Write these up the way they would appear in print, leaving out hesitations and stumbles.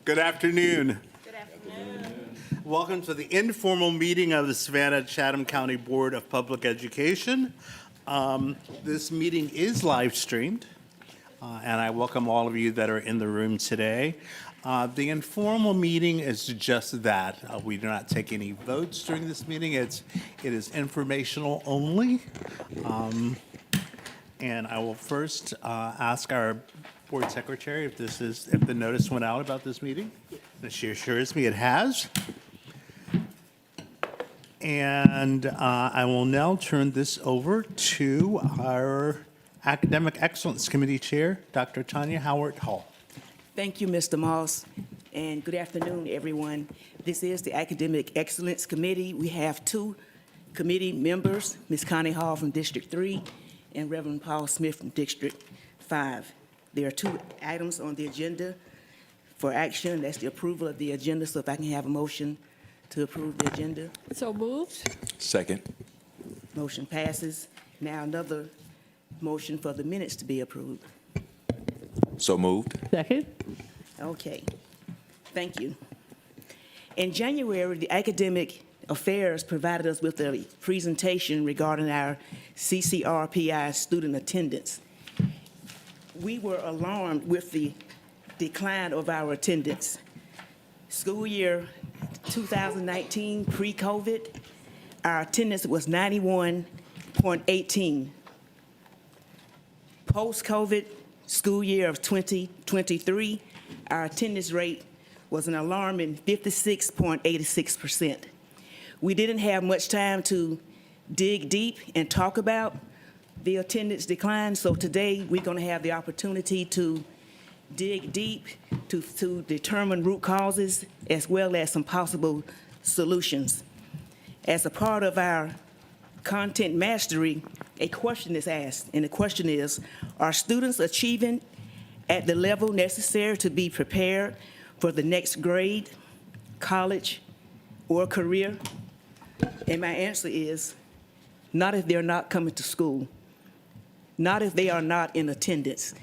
Good afternoon. Good afternoon. Welcome to the informal meeting of the Savannah-Chatham County Board of Public Education. This meeting is live streamed, and I welcome all of you that are in the room today. The informal meeting is just that. We do not take any votes during this meeting. It is informational only. And I will first ask our board secretary if the notice went out about this meeting. And she assures me it has. And I will now turn this over to our Academic Excellence Committee Chair, Dr. Tanya Howard-Hall. Thank you, Mr. Moss, and good afternoon, everyone. This is the Academic Excellence Committee. We have two committee members, Ms. Connie Hall from District 3 and Reverend Paul Smith from District 5. There are two items on the agenda for action. That's the approval of the agenda, so if I can have a motion to approve the agenda. So moved. Second. Motion passes. Now another motion for the minutes to be approved. So moved. Second. Okay, thank you. In January, the Academic Affairs provided us with a presentation regarding our CCRPI student attendance. We were alarmed with the decline of our attendance. School year 2019, pre-COVID, our attendance was 91.18. Post-COVID, school year of 2023, our attendance rate was an alarming 56.86%. We didn't have much time to dig deep and talk about the attendance decline, so today we're going to have the opportunity to dig deep to determine root causes as well as some possible solutions. As a part of our content mastery, a question is asked, and the question is, are students achieving at the level necessary to be prepared for the next grade, college, or career? And my answer is, not if they're not coming to school, not if they are not in attendance.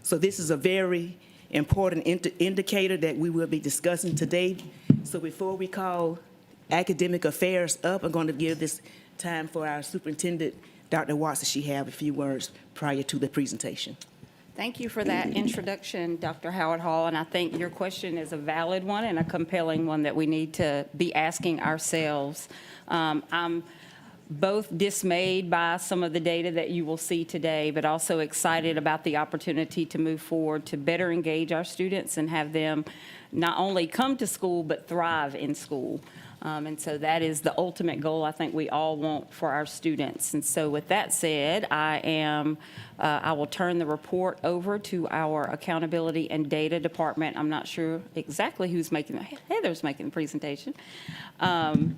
So this is a very important indicator that we will be discussing today. So before we call Academic Affairs up, I'm going to give this time for our superintendent, Dr. Watson. She have a few words prior to the presentation. Thank you for that introduction, Dr. Howard-Hall, and I think your question is a valid one and a compelling one that we need to be asking ourselves. I'm both dismayed by some of the data that you will see today, but also excited about the opportunity to move forward to better engage our students and have them not only come to school, but thrive in school. And so that is the ultimate goal I think we all want for our students. And so with that said, I will turn the report over to our Accountability and Data Department. I'm not sure exactly who's making, Heather's making the presentation. And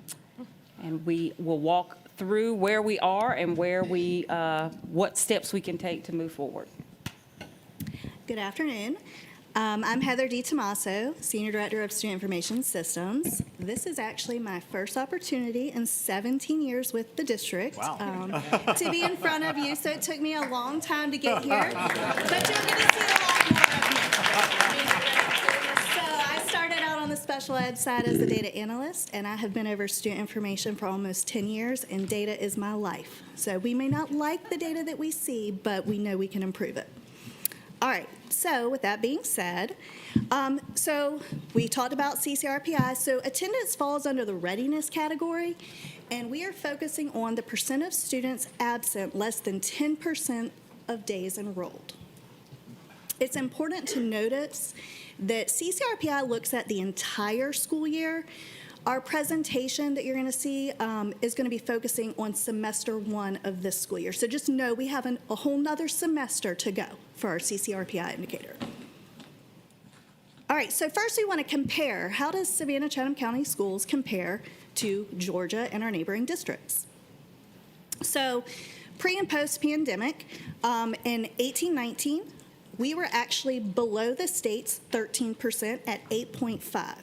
we will walk through where we are and where what steps we can take to move forward. Good afternoon. I'm Heather DiTomaso, Senior Director of Student Information Systems. This is actually my first opportunity in 17 years with the district to be in front of you, so it took me a long time to get here, but you're going to see a lot more of me. So I started out on the special ed side as a data analyst, and I have been over student information for almost 10 years, and data is my life. So we may not like the data that we see, but we know we can improve it. All right, so with that being said, so we talked about CCRPI. So attendance falls under the readiness category, and we are focusing on the percent of students absent less than 10% of days enrolled. It's important to notice that CCRPI looks at the entire school year. Our presentation that you're going to see is going to be focusing on semester 1 of this school year. So just know we have a whole nother semester to go for our CCRPI indicator. All right, so first we want to compare. How does Savannah-Chatham County Schools compare to Georgia and our neighboring districts? So pre and post pandemic, in 18-19, we were actually below the state's 13% at 8.5.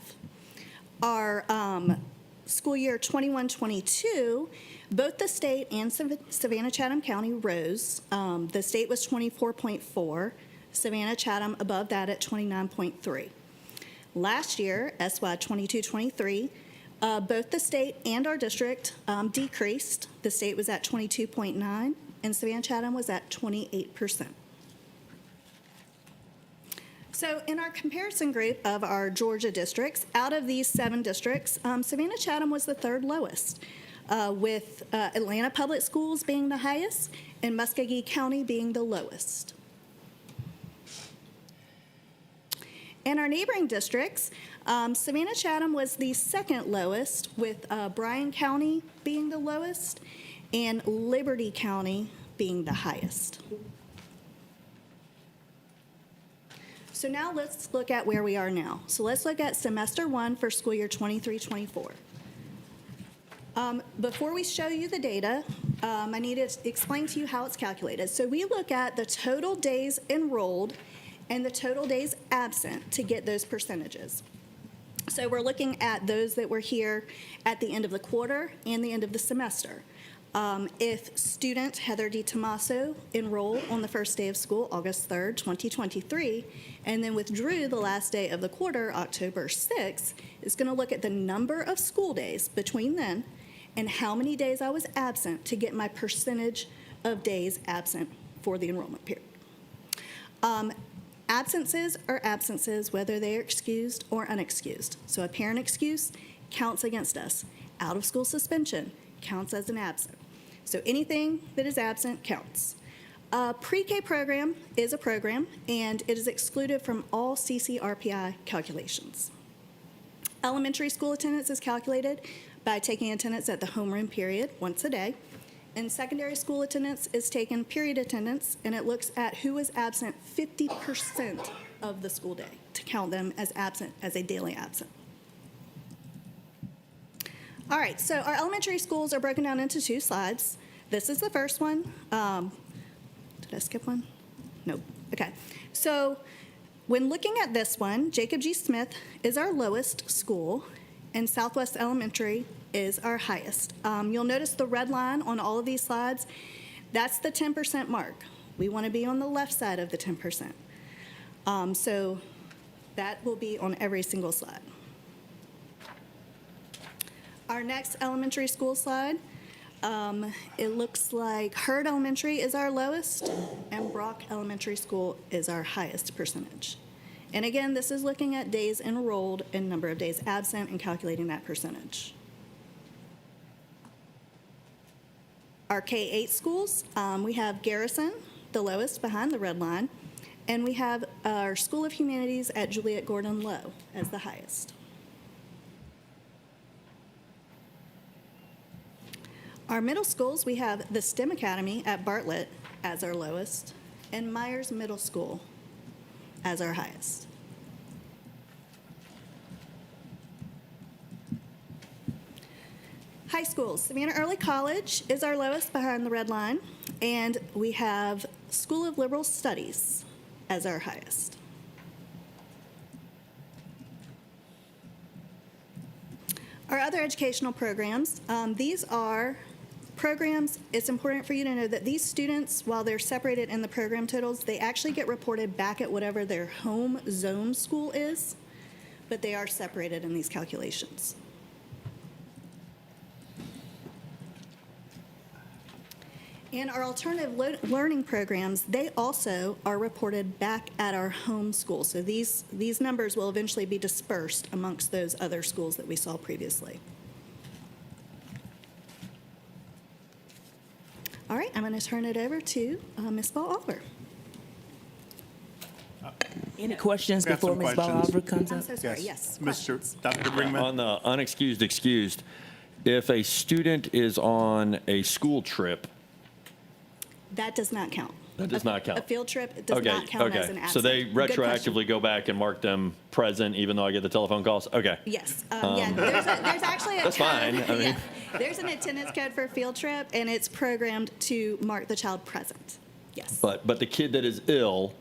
Our school year 21-22, both the state and Savannah-Chatham County rose. The state was 24.4, Savannah-Chatham above that at 29.3. Last year, SY 22-23, both the state and our district decreased. The state was at 22.9, and Savannah-Chatham was at 28%. So in our comparison group of our Georgia districts, out of these 7 districts, Savannah-Chatham was the 3rd lowest, with Atlanta Public Schools being the highest and Muskogee County being the lowest. In our neighboring districts, Savannah-Chatham was the 2nd lowest, with Bryan County being the lowest and Liberty County being the highest. So now let's look at where we are now. So let's look at semester 1 for school year 23-24. Before we show you the data, I need to explain to you how it's calculated. So we look at the total days enrolled and the total days absent to get those percentages. So we're looking at those that were here at the end of the quarter and the end of the semester. If student Heather D. Tomaso enrolled on the first day of school, August 3rd, 2023, and then withdrew the last day of the quarter, October 6th, it's going to look at the number of school days between then and how many days I was absent to get my percentage of days absent for the enrollment period. Absences are absences, whether they are excused or unexcused. So a parent excuse counts against us. Out of school suspension counts as an absent. So anything that is absent counts. Pre-K program is a program, and it is excluded from all CCRPI calculations. Elementary school attendance is calculated by taking attendance at the homeroom period once a day. And secondary school attendance is taken period attendance, and it looks at who was absent 50% of the school day to count them as absent, as a daily absent. All right, so our elementary schools are broken down into 2 slides. This is the first one. Did I skip one? Nope. Okay. So when looking at this one, Jacob G. Smith is our lowest school, and Southwest Elementary is our highest. You'll notice the red line on all of these slides. That's the 10% mark. We want to be on the left side of the 10%. So that will be on every single slide. Our next elementary school slide, it looks like Hurd Elementary is our lowest, and Brock Elementary School is our highest percentage. And again, this is looking at days enrolled and number of days absent and calculating that percentage. Our K-8 schools, we have Garrison, the lowest behind the red line, and we have our School of Humanities at Juliet Gordon Low as the highest. Our middle schools, we have the STEM Academy at Bartlett as our lowest, and Myers Middle School as our highest. High schools, Savannah Early College is our lowest behind the red line, and we have School of Liberal Studies as our highest. Our other educational programs, these are programs. It's important for you to know that these students, while they're separated in the program totals, they actually get reported back at whatever their home zone school is, but they are separated in these calculations. And our alternative learning programs, they also are reported back at our home school. So these numbers will eventually be dispersed amongst those other schools that we saw previously. All right, I'm going to turn it over to Ms. Ball-Oliver. Any questions We have before some Ms. questions. Ball-Oliver comes I'm up? so sorry, yes, Mr. questions. Dr. Brinkman? On the unexcused, excused, if a student is on a school trip, That does not count. That does not count. A field trip does not count as an absence. So they Good question. retroactively go back and mark them present even though I get the telephone calls? Okay. Yes, yeah, there's actually a That's fine, code. I mean- Yeah, there's an attendance code for a field trip, and it's programmed to mark the child present. Yes. But the kid that is ill,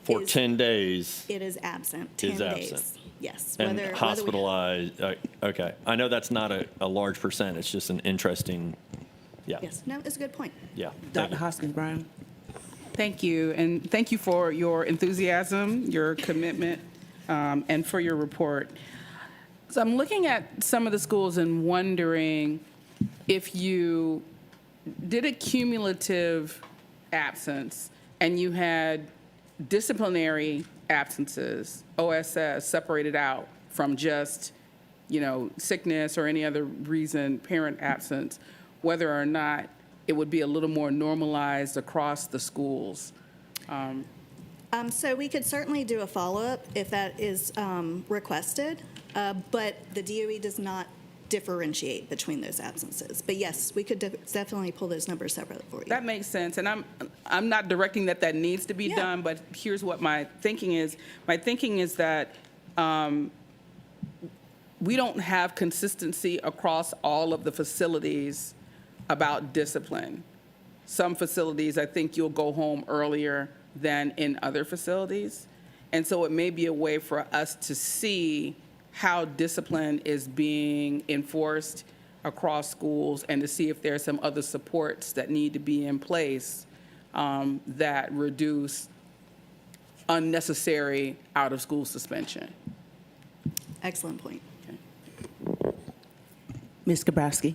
For is- 10 days It is absent, 10 is days. absent. Yes. and whether we- hospitalized. Okay. I know that's not a large percent. It's just an interesting, yeah. Yes, no, it's a good point. Yeah. Thank Dr. you. Hoskins Brown? Thank you, and thank you for your enthusiasm, your commitment, and for your report. So I'm looking at some of the schools and wondering if you did a cumulative absence and you had disciplinary absences, OSS, separated out from just, sickness or any other reason, parent absence, whether or not it would be a little more normalized across the schools. So we could certainly do a follow-up if that is requested, but the DOE does not differentiate between those absences. But yes, we could definitely pull those numbers separately for you. That makes sense, and I'm not directing that needs to be Yeah. done, but here's what my thinking is. My thinking is that we don't have consistency across all of the facilities about discipline. Some facilities, I think you'll go home earlier than in other facilities. And so it may be a way for us to see how discipline is being enforced across schools and to see if there are some other supports that need to be in place that reduce unnecessary out-of-school suspension. Excellent point. Ms. Gabrowski?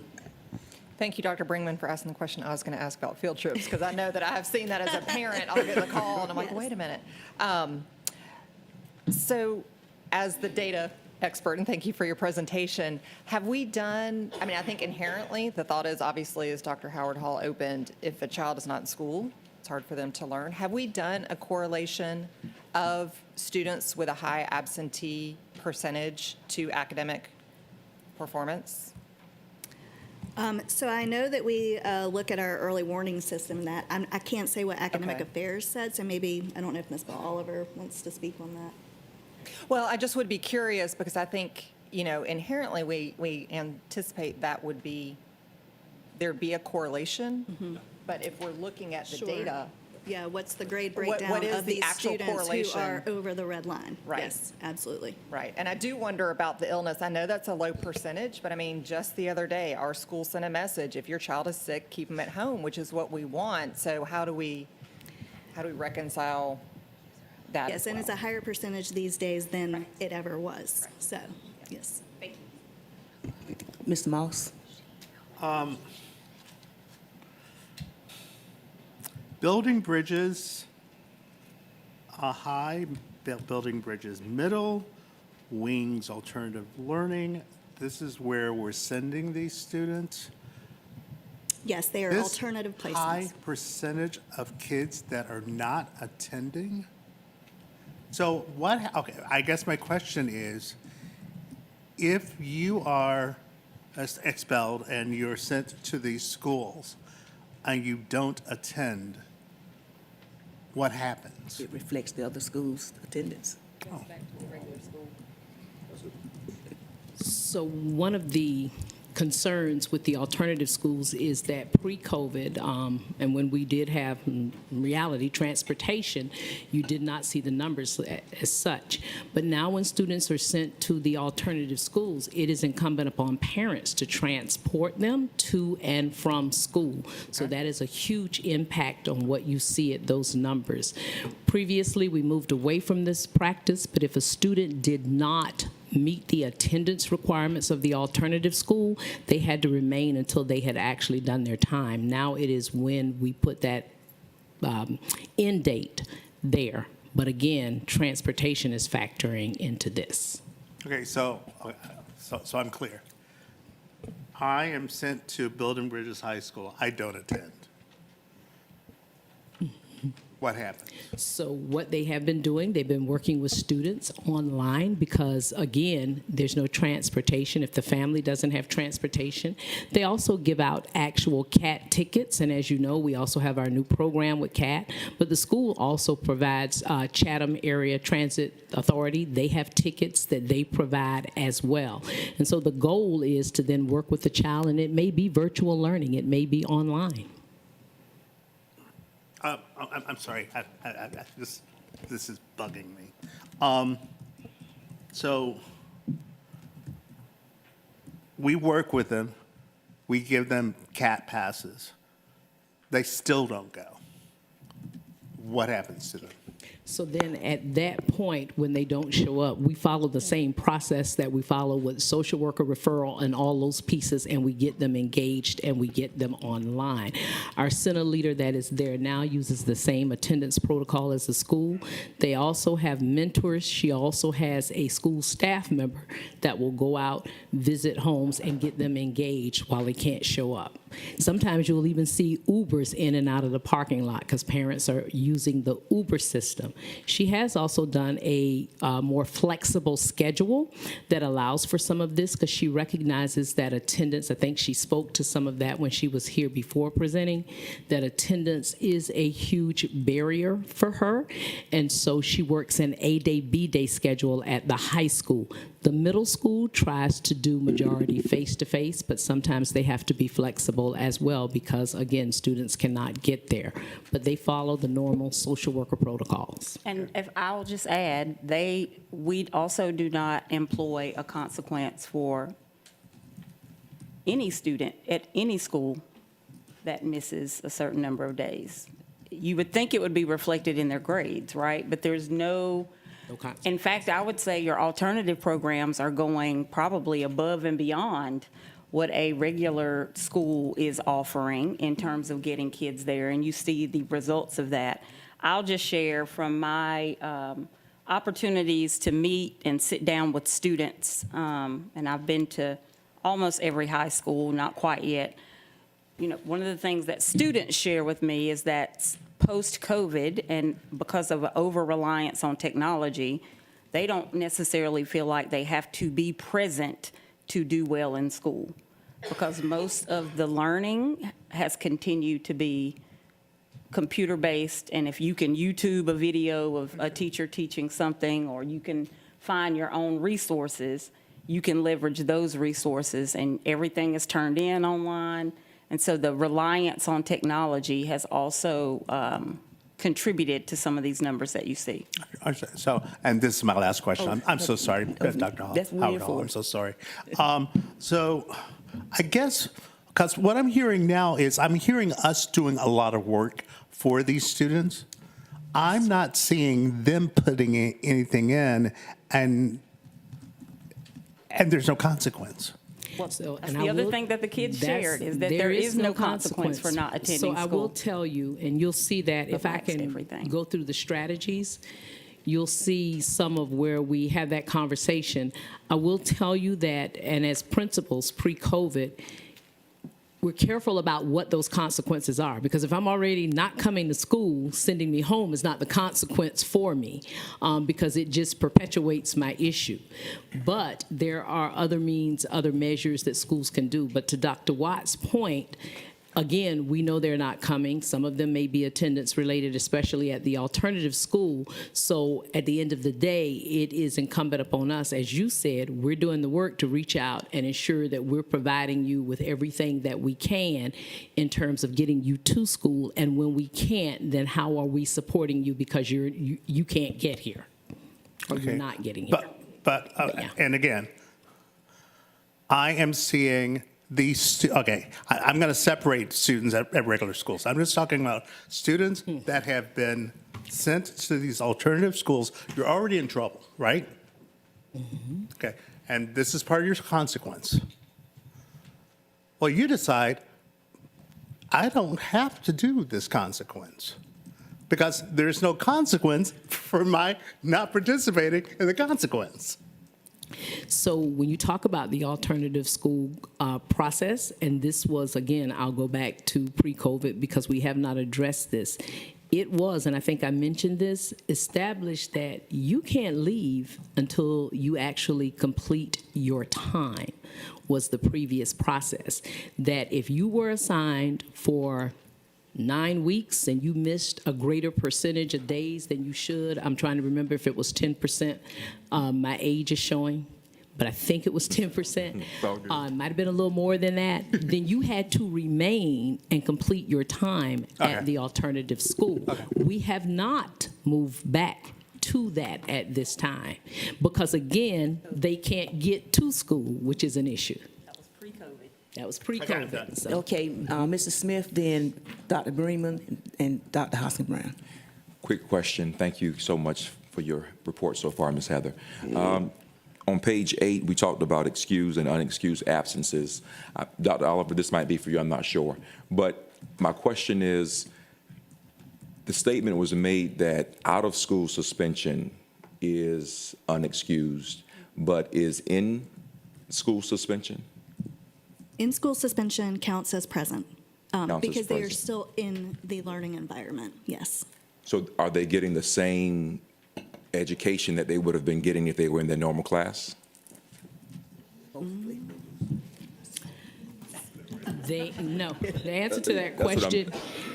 Thank you, Dr. Bringman, for asking the question I was going to ask about field trips, because I know that I have seen that as a parent. I'll get the call, and I'm like, Yes. wait a minute. So as the data expert, and thank you for your presentation, have we done, I think inherently, the thought is, obviously, as Dr. Howard Hall opened, if a child is not in school, it's hard for them to learn. Have we done a correlation of students with a high absentee percentage to academic performance? So I know that we look at our early warning system that I can't say what academic Okay. affairs said, so maybe, I don't know if Ms. Oliver wants to speak on that. Well, I just would be curious because I think, inherently we anticipate that there'd be a correlation. But if we're looking at the Sure. data, Yeah, what's the grade What breakdown is of the these actual students who correlation? are over the red line? Right. Yes, absolutely. right, and I do wonder about the illness. I know that's a low percentage, but just the other day, our school sent a message, if your child is sick, keep them at home, which is what we want. So how do we reconcile that Yes, as and it's well? a higher percentage these days than it ever was, so, yes. Thank you. Mr. Moss? Building bridges, high, building bridges middle, wings alternative learning. This is where we're sending these students. Yes, they are This alternative high placements. percentage of kids that are not attending. So okay, I guess my question is, if you are expelled and you're sent to these schools and you don't attend, what happens? It reflects the other schools' attendance. So one of the concerns with the alternative schools is that pre-COVID, and when we did have, in reality, transportation, you did not see the numbers as such. But now when students are sent to the alternative schools, it is incumbent upon parents to transport them to and from school. So that is a huge impact on what you see at those numbers. Previously, we moved away from this practice, but if a student did not meet the attendance requirements of the alternative school, they had to remain until they had actually done their time. Now it is when we put that end date there. But again, transportation is factoring into this. Okay, so I'm clear. I am sent to Building Bridges High School. I don't attend. What happens? So what they have been doing, they've been working with students online because, again, there's no transportation if the family doesn't have transportation. They also give out actual CAT tickets, and as you know, we also have our new program with CAT, but the school also provides Chatham Area Transit Authority. They have tickets that they provide as well. And so the goal is to then work with the child, and it may be virtual learning, it may be online. I'm sorry. this is bugging me. So we work with them. We give them CAT passes. They still don't go. What happens to them? So then at that point, when they don't show up, we follow the same process that we follow with social worker referral and all those pieces, and we get them engaged and we get them online. Our center leader that is there now uses the same attendance protocol as the school. They also have mentors. She also has a school staff member that will go out, visit homes, and get them engaged while they can't show up. Sometimes you'll even see Ubers in and out of the parking lot because parents are using the Uber system. She has also done a more flexible schedule that allows for some of this because she recognizes that attendance, I think she spoke to some of that when she was here before presenting, that attendance is a huge barrier for her. And so she works an A-day, B-day schedule at the high school. The middle school tries to do majority face-to-face, but sometimes they have to be flexible as well because, again, students cannot get there. But they follow the normal social worker protocols. And if I'll just add, we also do not employ a consequence for any student at any school that misses a certain number of days. You would think it would be reflected in their grades, right? But there's no consequence. In fact, I would say your alternative programs are going probably above and beyond what a regular school is offering in terms of getting kids there, and you see the results of that. I'll just share from my opportunities to meet and sit down with students, and I've been to almost every high school, not quite yet. You know, one of the things that students share with me is that post-COVID, and because of an over-reliance on technology, they don't necessarily feel like they have to be present to do well in school, because most of the learning has continued to be computer-based, and if you can YouTube a video of a teacher teaching something, or you can find your own resources, you can leverage those resources, and everything is turned in online. And so the reliance on technology has also contributed to some of these numbers that you see. So, and this is my last question. I'm so sorry, Dr. Hall. That's Howard Hall, I'm so sorry. So I guess, because what I'm hearing now is I'm hearing us doing a lot of work for these students. I'm not seeing them putting anything in, and there's no consequence. So, That's and the I other will- thing that the kids that's- shared is that there is no consequence for not attending So I will school. tell you, and you'll see that if I Relaxed can everything. go through the strategies, you'll see some of where we have that conversation. I will tell you that, and as principals pre-COVID, we're careful about what those consequences are, because if I'm already not coming to school, sending me home is not the consequence for me, because it just perpetuates my issue. But there are other means, other measures that schools can do. But to Dr. Watt's point, again, we know they're not coming. Some of them may be attendance related, especially at the alternative school. So at the end of the day, it is incumbent upon us, as you said, we're doing the work to reach out and ensure that we're providing you with everything that we can in terms of getting you to school. And when we can't, then how are we supporting you because you can't get here, or you're not getting here. But and again, I am seeing these, I'm going to separate students at regular schools. I'm just talking about students that have been sent to these alternative schools. You're already in trouble, right? Mm-hmm. Okay, and this is part of your consequence. Well, you decide, I don't have to do this consequence because there's no consequence for my not participating in the consequence. So when you talk about the alternative school process, and this was, again, I'll go back to pre-COVID because we have not addressed this. It was, and I think I mentioned this, established that you can't leave until you actually complete your time, was the previous process. That if you were assigned for 9 weeks and you missed a greater percentage of days than you should, I'm trying to remember if it was 10%, my age is showing, but I think it was 10%. Might have been a little more than that. Then you had to remain and complete your time at the alternative school. We have not move back to that at this time. Because again, they can't get to school, which is an issue. That was pre-COVID. So. Okay, Mrs. Smith, then Dr. Greenman, and Dr. Hoskins Brown. Quick question. Thank you so much for your report so far, Ms. Heather. On page 8, we talked about excused and unexcused absences. Dr. Oliver, this might be for you, I'm not sure. But my question is, the statement was made that out-of-school suspension is unexcused, but is in-school suspension? In-school suspension counts as present Counts as because they are present. still in the learning environment, yes. So are they getting the same education that they would have been getting if they were in their normal class? No. The answer to that That's what I'm- question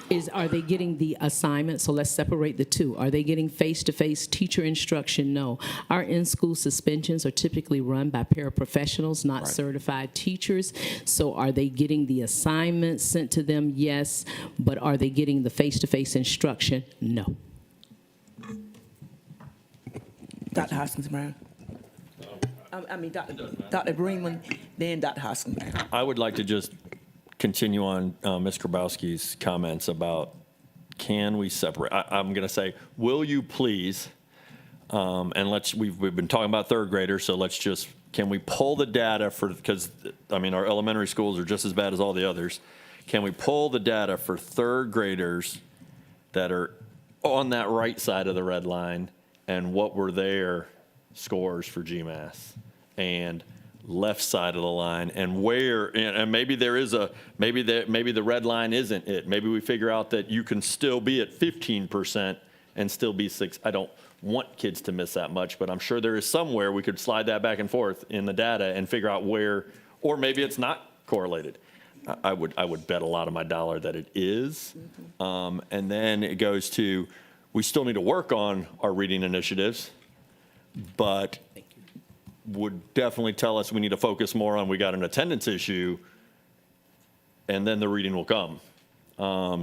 is, are they getting the assignment? So let's separate the two. Are they getting face-to-face teacher instruction? No. Our in-school suspensions are typically run by paraprofessionals, not Right. certified teachers. So are they getting the assignments sent to them? Yes. But are they getting the face-to-face instruction? No. Dr. Hoskins Brown. Dr. Greenman, then Dr. Hoskins Brown. I would like to just continue on Ms. Grabowski's comments about, can we separate? I'm going to say, will you please, and we've been talking about third graders, so can we pull the data because, I mean, our elementary schools are just as bad as all the others. Can we pull the data for third graders that are on that right side of the red line, and what were their scores for GMAS? And left side of the line, and where, and maybe maybe the red line isn't it. Maybe we figure out that you can still be at 15% and still be 6. I don't want kids to miss that much, but I'm sure there is somewhere we could slide that back and forth in the data and figure out where, or maybe it's not correlated. I would bet a lot of my dollar that it is. And then it goes to, we still need to work on our reading initiatives, but would definitely tell us we need to focus more on, we got an attendance issue, and then the reading will come.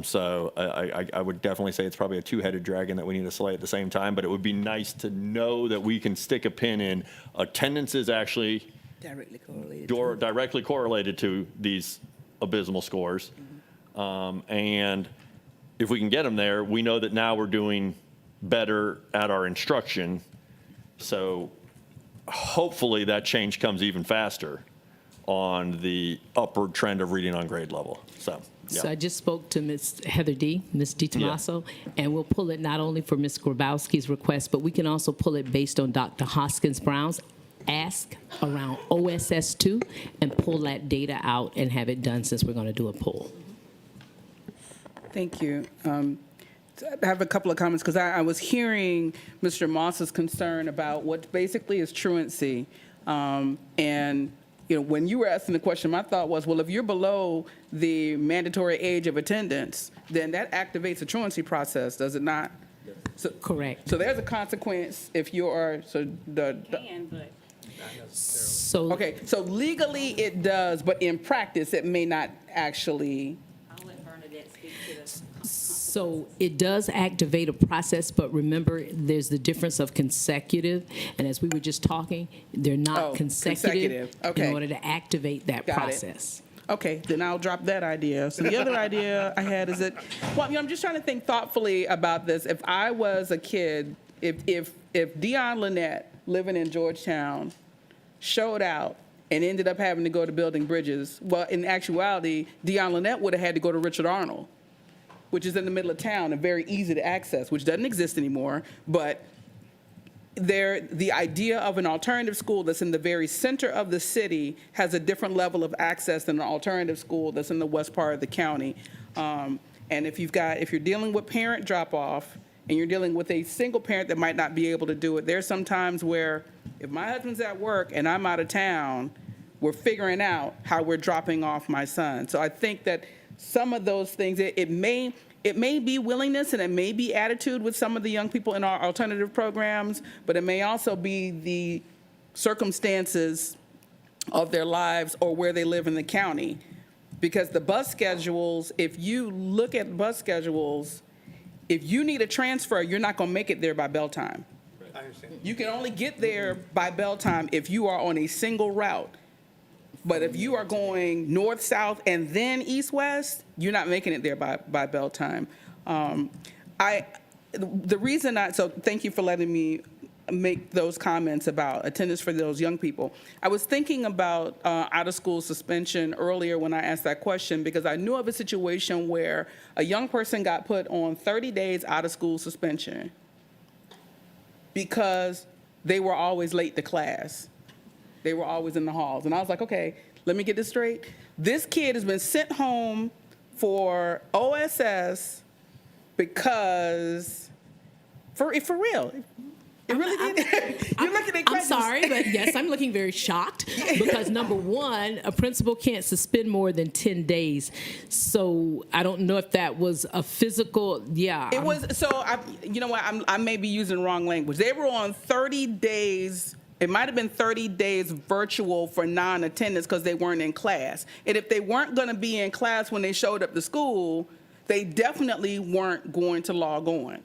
So I would definitely say it's probably a two-headed dragon that we need to slay at the same time, but it would be nice to know that we can stick a pin in attendance is actually directly correlated to these abysmal scores. And if we can get them there, we know that now we're doing better at our instruction. So hopefully that change comes even faster on the upward trend of reading on grade level. So, yeah. So I just spoke to Ms. Heather D., Ms. DiTomaso, and we'll pull it not only for Ms. Grabowski's request, but we can also pull it based on Dr. Hoskins Brown's ask around OSS2 and pull that data out and have it done, since we're going to do a poll. Thank you. I have a couple of comments because I was hearing Mr. Moss's concern about what basically is truancy. And, you know, when you were asking the question, my thought was, well, if you're below the mandatory age of attendance, then that activates a truancy process, does it not? So, Correct. so there's a consequence if you are, okay, so legally it does, but in practice it may not actually. I'll let Bernadette speak to this. So it does activate a process, but remember, there's the difference of consecutive, and as we were just talking, they're not consecutive okay. in order to activate that Got it. process. Okay, then I'll drop that idea. So the other idea I had is that, well, you know, I'm just trying to think thoughtfully about this. If I was a kid, if Dion Lynette, living in Georgetown, showed out and ended up having to go to Building Bridges, well, in actuality, Dion Lynette would have had to go to Richard Arnold, which is in the middle of town and very easy to access, which doesn't exist anymore. But the idea of an alternative school that's in the very center of the city has a different level of access than an alternative school that's in the west part of the county. And if you're dealing with parent drop-off and you're dealing with a single parent that might not be able to do it, there's some times where if my husband's at work and I'm out of town, we're figuring out how we're dropping off my son. So I think that some of those things, it may be willingness and it may be attitude with some of the young people in our alternative programs, but it may also be the circumstances of their lives or where they live in the county. Because the bus schedules, if you look at bus schedules, If you need a transfer, you're not going to make it there by bell time. I understand. You can only get there by bell time if you are on a single route. But if you are going north, south, and then east, west, you're not making it there by bell time. So thank you for letting me make those comments about attendance for those young people. I was thinking about out-of-school suspension earlier when I asked that question, because I knew of a situation where a young person got put on 30 days out-of-school suspension because they were always late to class. They were always in the halls. And I was like, okay, let me get this straight. This kid has been sent home for OSS because, for real, it really did. You're looking at I'm sorry, but yes, I'm looking very shocked because number one, a principal can't suspend more than 10 days. So I don't know if that was a physical, yeah. It was, so, you know what, I may be using the wrong language. They were on 30 days, it might have been 30 days virtual for non-attendance because they weren't in class. And if they weren't going to be in class when they showed up to school, they definitely weren't going to log on.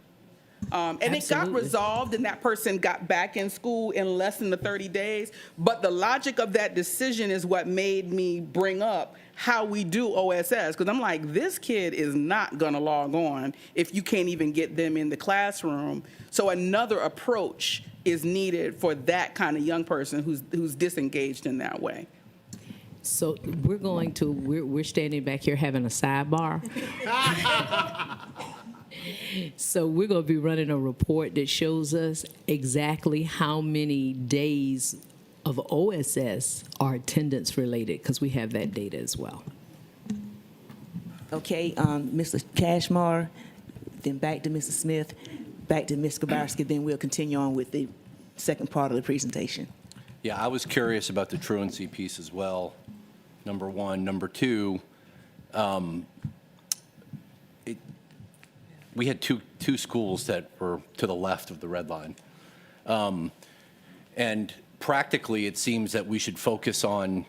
And it got Absolutely. resolved, and that person got back in school in less than the 30 days. But the logic of that decision is what made me bring up how we do OSS, because I'm like, this kid is not going to log on if you can't even get them in the classroom. So another approach is needed for that kind of young person who's disengaged in that way. So we're standing back here having a sidebar. So we're going to be running a report that shows us exactly how many days of OSS are attendance related, because we have that data as well. Okay, Mr. Cashmore, then back to Mrs. Smith, back to Ms. Skowronski, then we'll continue on with the second part of the presentation. Yeah, I was curious about the truancy piece as well, number one. Number two, we had two schools that were to the left of the red line. And practically, it seems that we should focus on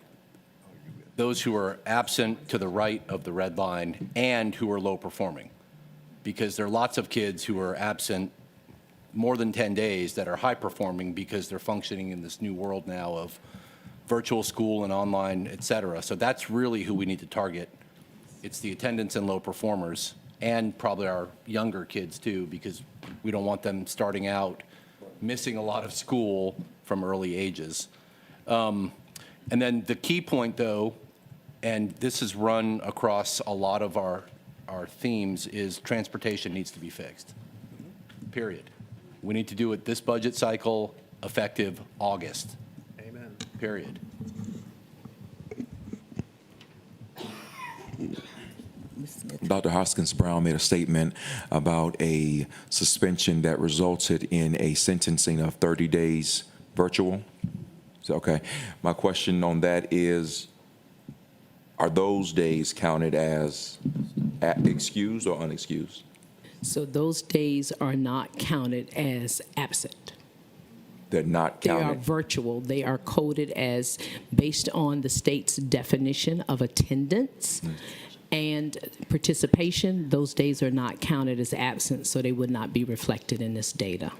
those who are absent to the right of the red line and who are low performing. Because there are lots of kids who are absent more than 10 days that are high performing because they're functioning in this new world now of virtual school and online, et cetera. So that's really who we need to target. It's the attendance and low performers, and probably our younger kids too, because we don't want them starting out missing a lot of school from early ages. And then the key point though, and this is run across a lot of our themes, is transportation needs to be fixed, period. We need to do it this budget cycle, effective August. Amen. Period. Dr. Hoskins Brown made a statement about a suspension that resulted in a sentencing of 30 days virtual. So, okay. My question on that is, are those days counted as excused or unexcused? So those days are not counted as absent. They're not They are counted. virtual. They are coded as based on the state's definition of attendance and participation. Those days are not counted as absent, so they would not be reflected in this data.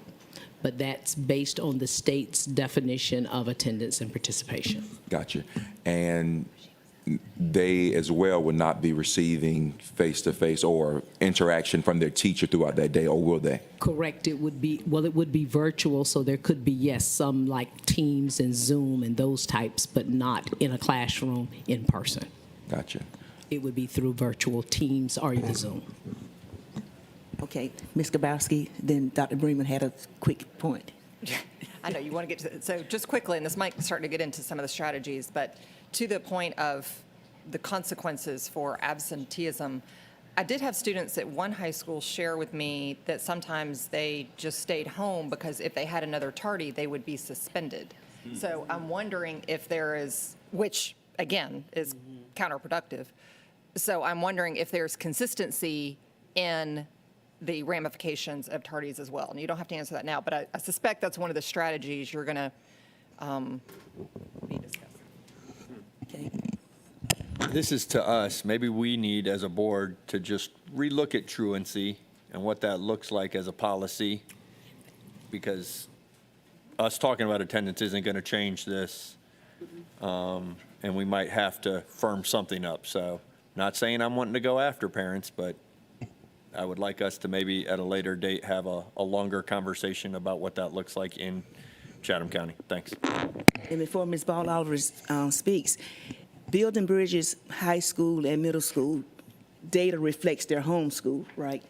But that's based on the state's definition of attendance and participation. Gotcha. And they as well would not be receiving face-to-face or interaction from their teacher throughout that day, or will they? Correct. It would be virtual, so there could be, yes, some like Teams and Zoom and those types, but not in a classroom in person. Gotcha. It would be through virtual Teams or even Zoom. Okay, Ms. Skowronski, then Dr. Bremen had a quick point. I know you want to get to it. So just quickly, and this might start to get into some of the strategies, but to the point of the consequences for absenteeism, I did have students at one high school share with me that sometimes they just stayed home because if they had another tardy, they would be suspended. So I'm wondering if there is, which again is counterproductive. So I'm wondering if there's consistency in the ramifications of tardies as well. And you don't have to answer that now, but I suspect that's one of the strategies you're going to be discussing. Okay. This is to us. Maybe we need, as a board, to just relook at truancy and what that looks like as a policy, because us talking about attendance isn't going to change this, and we might have to firm something up. So not saying I'm wanting to go after parents, but I would like us to maybe at a later date have a longer conversation about what that looks like in Chatham County. Thanks. And before Ms. Ball Oliver speaks, Building Bridges High School and Middle School data reflects their home school, right?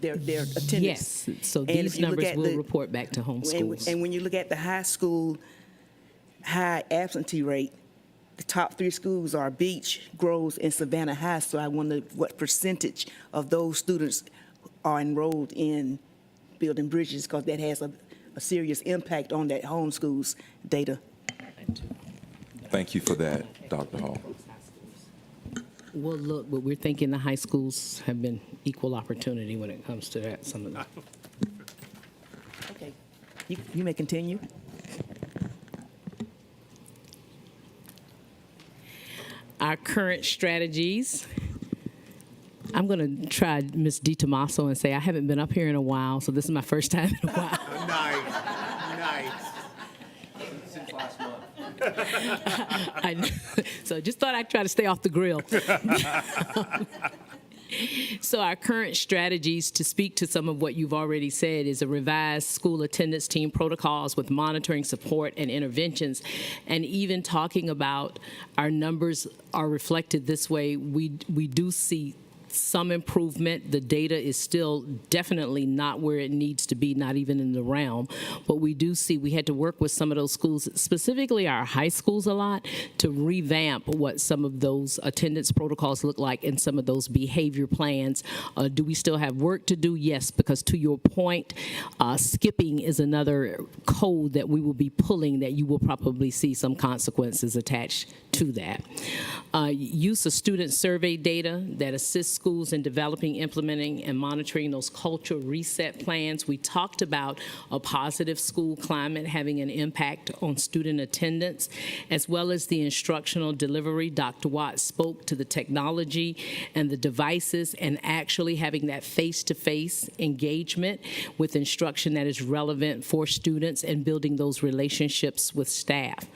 Their attendance. Yes, so And these if you look numbers at will the- report back to home schools. And when you look at the high school high absentee rate, the top 3 schools are Beach, Groves, and Savannah High. So I wonder what percentage of those students are enrolled in Building Bridges, because that has a serious impact on that home schools data. Thank you for that, Dr. Hall. We'll look, but we're thinking the high schools have been equal opportunity when it comes to that, some of them. Okay, you may continue. Our current strategies. I'm going to try Ms. DiTomaso and say I haven't been up here in a while, so this is my first time in a while. Nice. Since last month. So just thought I'd try to stay off the grill. So our current strategies, to speak to some of what you've already said, is a revised school attendance team protocols with monitoring, support, and interventions. And even talking about our numbers are reflected this way, we do see some improvement. The data is still definitely not where it needs to be, not even in the realm. But we do see we had to work with some of those schools, specifically our high schools a lot, to revamp what some of those attendance protocols look like and some of those behavior plans. Do we still have work to do? Yes, because to your point, skipping is another code that we will be pulling that you will probably see some consequences attached to that. Use of student survey data that assists schools in developing, implementing, and monitoring those cultural reset plans. We talked about a positive school climate having an impact on student attendance, as well as the instructional delivery. Dr. Watts spoke to the technology and the devices and actually having that face-to-face engagement with instruction that is relevant for students and building those relationships with staff.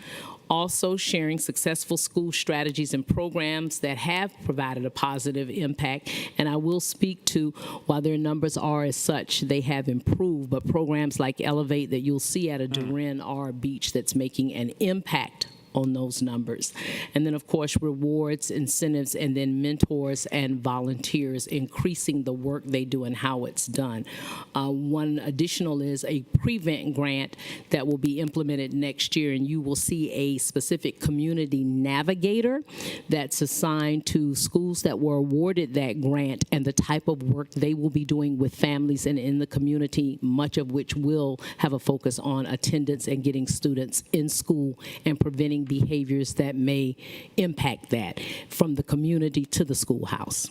Also sharing successful school strategies and programs that have provided a positive impact. And I will speak to, while their numbers are as such, they have improved, but programs like Elevate that you'll see at a Durin or a Beach that's making an impact on those numbers. And then, of course, rewards, incentives, and then mentors and volunteers, increasing the work they do and how it's done. One additional is a prevent grant that will be implemented next year, and you will see a specific community navigator that's assigned to schools that were awarded that grant and the type of work they will be doing with families and in the community, much of which will have a focus on attendance and getting students in school and preventing behaviors that may impact that from the community to the schoolhouse.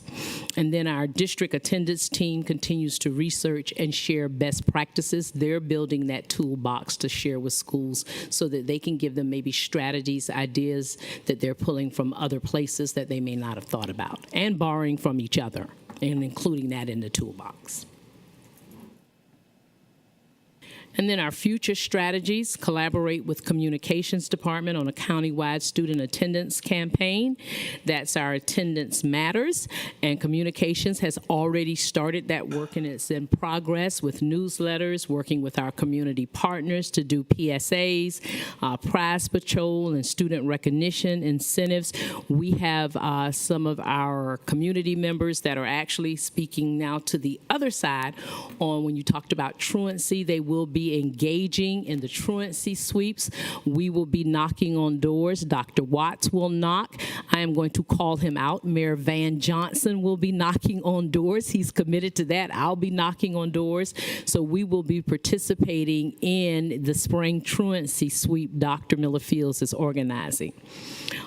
And then our district attendance team continues to research and share best practices. They're building that toolbox to share with schools so that they can give them maybe strategies, ideas that they're pulling from other places that they may not have thought about, and borrowing from each other and including that in the toolbox. And then our future strategies: collaborate with Communications Department on a countywide student attendance campaign. That's our Attendance Matters. And Communications has already started that work, and it's in progress with newsletters, working with our community partners to do PSAs, prize patrol, and student recognition incentives. We have some of our community members that are actually speaking now to the other side on when you talked about truancy. They will be engaging in the truancy sweeps. We will be knocking on doors. Dr. Watts will knock. I am going to call him out. Mayor Van Johnson will be knocking on doors. He's committed to that. I'll be knocking on doors. So we will be participating in the spring truancy sweep Dr. Miller Fields is organizing.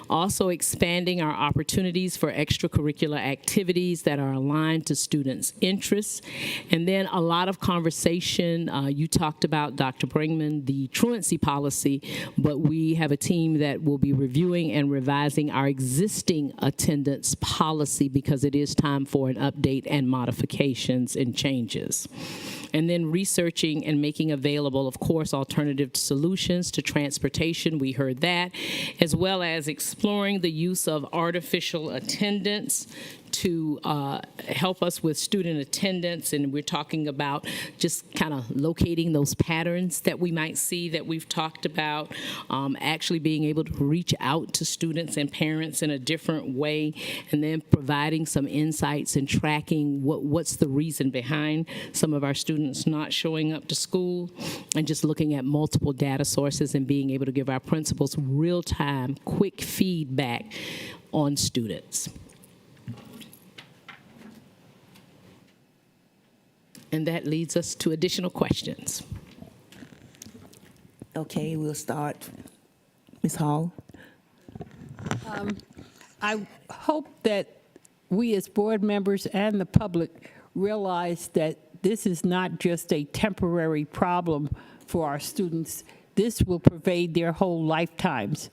Also expanding our opportunities for extracurricular activities that are aligned to students' interests. And then a lot of conversation. You talked about, Dr. Bringman, the truancy policy, but we have a team that will be reviewing and revising our existing attendance policy because it is time for an update and modifications and changes. And then researching and making available, of course, alternative solutions to transportation. We heard that, as well as exploring the use of artificial attendance to help us with student attendance. And we're talking about just kind of locating those patterns that we might see that we've talked about, actually being able to reach out to students and parents in a different way, and then providing some insights and tracking what's the reason behind some of our students not showing up to school, and just looking at multiple data sources and being able to give our principals real-time, quick feedback on students. And that leads us to additional questions. Okay, we'll start. Ms. Hall? I hope that we as board members and the public realize that this is not just a temporary problem for our students. This will pervade their whole lifetimes,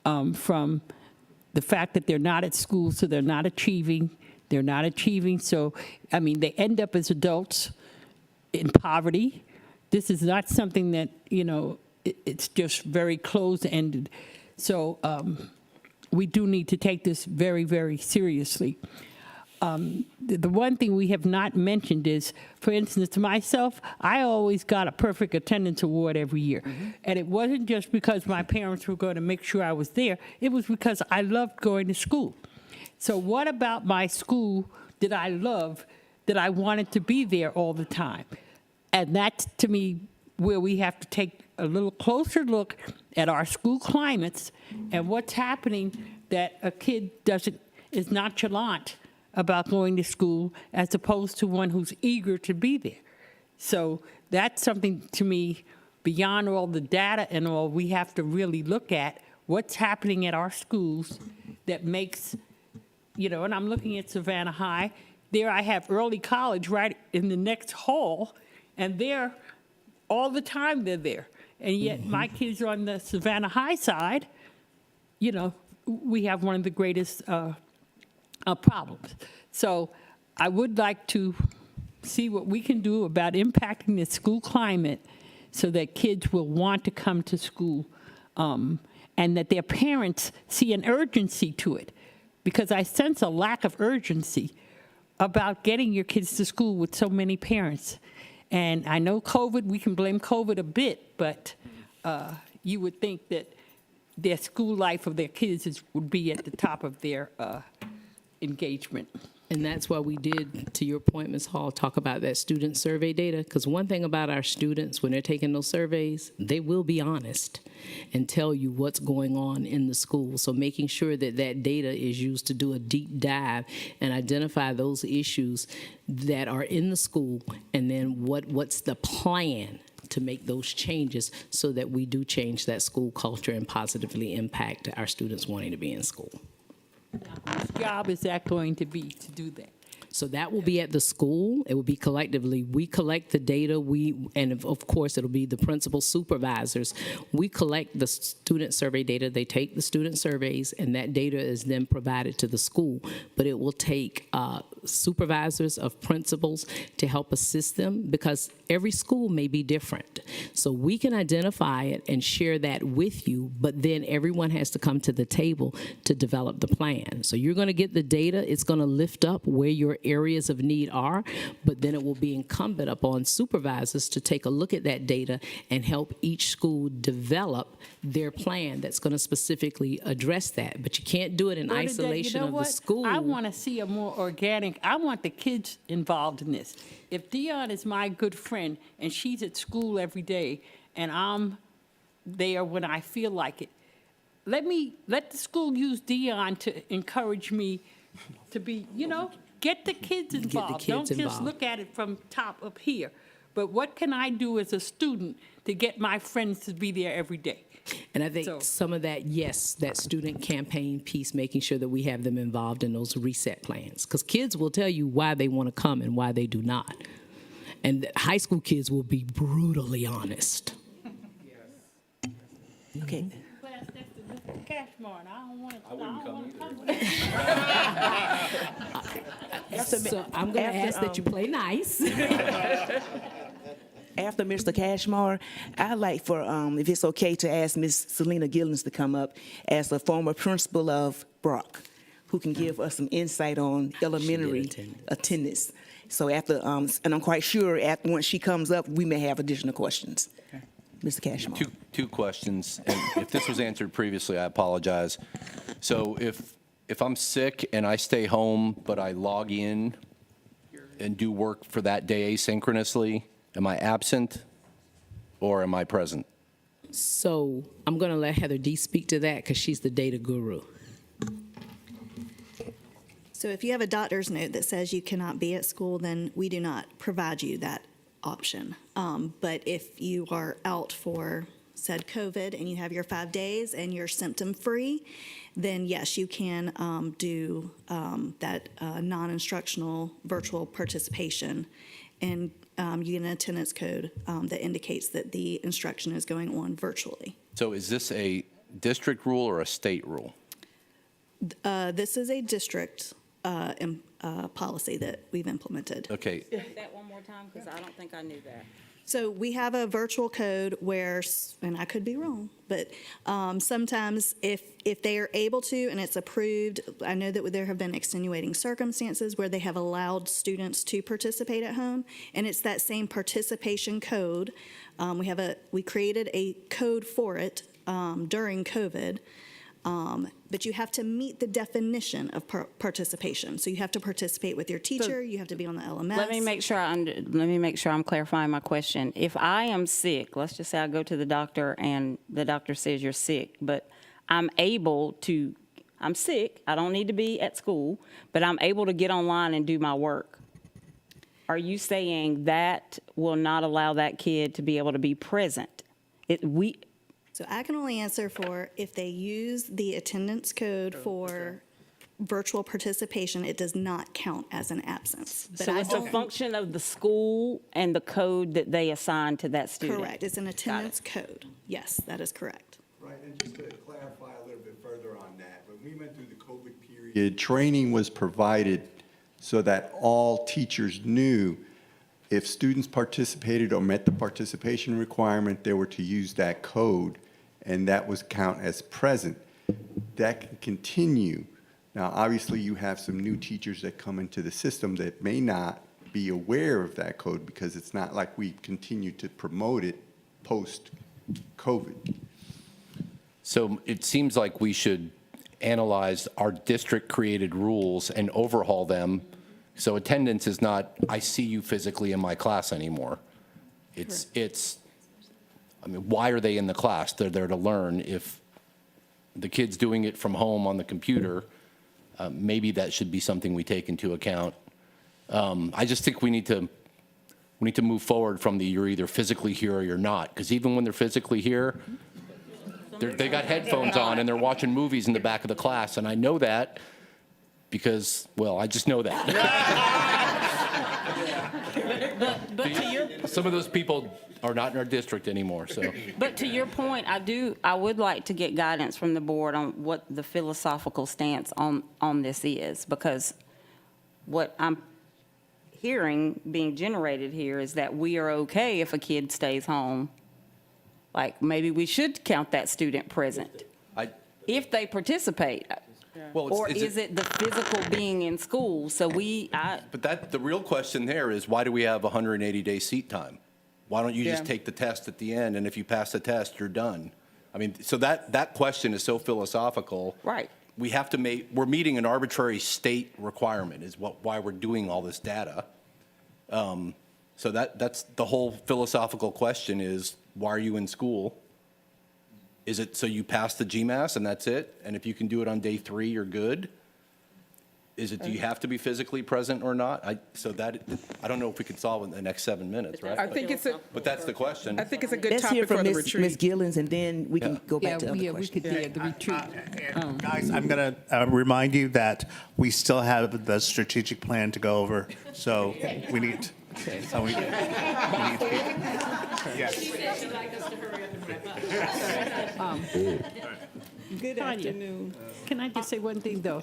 from the fact that they're not at school, so they're not achieving. They're not achieving, so, I mean, they end up as adults in poverty. This is not something that, you know, it's just very closed-ended. So we do need to take this very, very seriously. The one thing we have not mentioned is, for instance, myself, I always got a perfect attendance award every year. And it wasn't just because my parents were going to make sure I was there. It was because I loved going to school. So what about my school that I love, that I wanted to be there all the time? And that's, to me, where we have to take a little closer look at our school climates and what's happening, that a kid is nonchalant about going to school as opposed to one who's eager to be there. So that's something, to me, beyond all the data and all, we have to really look at what's happening at our schools that makes, you know, and I'm looking at Savannah High. There I have early college right in the next hall, and they're all the time they're there. And yet my kids are on the Savannah High side. You know, we have one of the greatest problems. So I would like to see what we can do about impacting the school climate so that kids will want to come to school, and that their parents see an urgency to it. Because I sense a lack of urgency about getting your kids to school with so many parents. And I know COVID, we can blame COVID a bit, but you would think that their school life of their kids would be at the top of their engagement. And that's why we did, to your point, Ms. Hall, talk about that student survey data, because one thing about our students, when they're taking those surveys, they will be honest and tell you what's going on in the school. So making sure that that data is used to do a deep dive and identify those issues that are in the school, and then what's the plan to make those changes so that we do change that school culture and positively impact our students wanting to be in school. Whose job is that going to be to do that? So that will be at the school. It will be collectively. We collect the data. And of course, it'll be the principal supervisors. We collect the student survey data. They take the student surveys, and that data is then provided to the school. But it will take supervisors of principals to help assist them, because every school may be different. So we can identify it and share that with you, but then everyone has to come to the table to develop the plan. So you're going to get the data. It's going to lift up where your areas of need are, but then it will be incumbent upon supervisors to take a look at that data and help each school develop their plan that's going to specifically address that. But you can't do it in isolation of the school. I want to see a more organic, I want the kids involved in this. If Dion is my good friend and she's at school every day and I'm there when I feel like it, let the school use Dion to encourage me to be, you know, get the kids involved. Don't just look at it from top up here. But what can I do as a student to get my friends to be there every day? And I think some of that, yes, that student campaign piece, making sure that we have them involved in those reset plans. Because kids will tell you why they want to come and why they do not. And high school kids will be brutally honest. Okay. So I'm going to ask that you play nice. After Mr. Cashmore, I'd like for, if it's okay, to ask Ms. Selena Gillens to come up as a former principal of Brock, who can give us some insight on elementary attendance. So after, and I'm quite sure once she comes up, we may have additional questions. Mr. Cashmore. Two questions, and if this was answered previously, I apologize. So if I'm sick and I stay home, but I log in and do work for that day asynchronously, am I absent or am I present? So I'm going to let Heather D speak to that because she's the data guru. So if you have a doctor's note that says you cannot be at school, then we do not provide you that option. But if you are out for said COVID and you have your 5 days and you're symptom-free, then yes, you can do that non-instructional virtual participation, and you get an attendance code that indicates that the instruction is going on virtually. So is this a district rule or a state rule? This is a district policy that we've implemented. Okay, Say that one more time, because I don't think I knew that. So we have a virtual code where, and I could be wrong, but sometimes if they are able to and it's approved, I know that there have been extenuating circumstances where they have allowed students to participate at home, and it's that same participation code. We created a code for it during COVID. But you have to meet the definition of participation. So you have to participate with your teacher. You have to be on the LMS. Let me make sure I'm clarifying my question. If I am sick, let's just say I go to the doctor and the doctor says you're sick, but I'm sick, I don't need to be at school, but I'm able to get online and do my work. Are you saying that will not allow that kid to be able to be present? So I can only answer for if they use the attendance code for virtual participation, it does not count as an absence. But So it's a function of the school and the code that they assign to that student? Correct. It's an attendance code. Yes, that is correct. Right, and just to clarify a little bit further on that, when we went through the COVID period, training was provided so that all teachers knew if students participated or met the participation requirement, they were to use that code, and that was count as present. That can continue. Now, obviously, you have some new teachers that come into the system that may not be aware of that code because it's not like we continue to promote it post-COVID. so it seems like we should analyze our district-created rules and overhaul them. So attendance is not, I see you physically in my class anymore. I mean, why are they in the class? They're there to learn. If the kid's doing it from home on the computer, maybe that should be something we take into account. I just think we need to move forward from the you're either physically here or you're not. Because even when they're physically here, they got headphones on and they're watching movies in the back of the class. And I know that because, well, I just know that. Some of those people are not in our district anymore, so. But to your point, I would like to get guidance from the board on what the philosophical stance on this is, because what I'm hearing being generated here is that we are okay if a kid stays home. Like, maybe we should count that student present if they participate. Or is it the physical being in school? So But the real question there is, why do we have 180-day seat time? Why don't you just take the test at the end, and if you pass the test, you're done? I mean, so that question is so philosophical. Right. We're meeting an arbitrary state requirement is why we're doing all this data. So that's the whole philosophical question is, why are you in school? Is it so you pass the GMAS and that's it? And if you can do it on day 3, you're good? Is it, do you have to be physically present or not? I don't know if we can solve it in the next 7 minutes, right? But that's the question. I think it's a good Let's hear topic for from the Ms. retreat. Gillens, and then we can go back to other we questions. could, the retreat. Guys, I'm going to remind you that we still have the strategic plan to go over, so we need Okay. So we yes. Good afternoon. Can I just say one thing, though?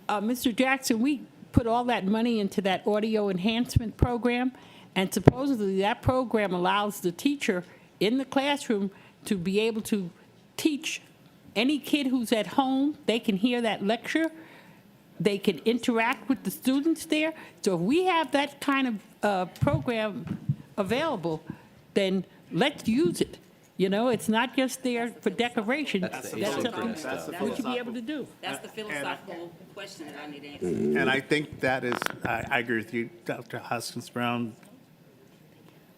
Mr. Jackson, we put all that money into that audio enhancement program, and supposedly that program allows the teacher in the classroom to be able to teach any kid who's at home. They can hear that lecture. They can interact with the students there. So if we have that kind of program available, then let's use it. You know, it's not just there for decoration. That's something we should be able to do. That's the philosophical question that I need answered. And I think that is, I agree with you, Dr. Hoskins Brown.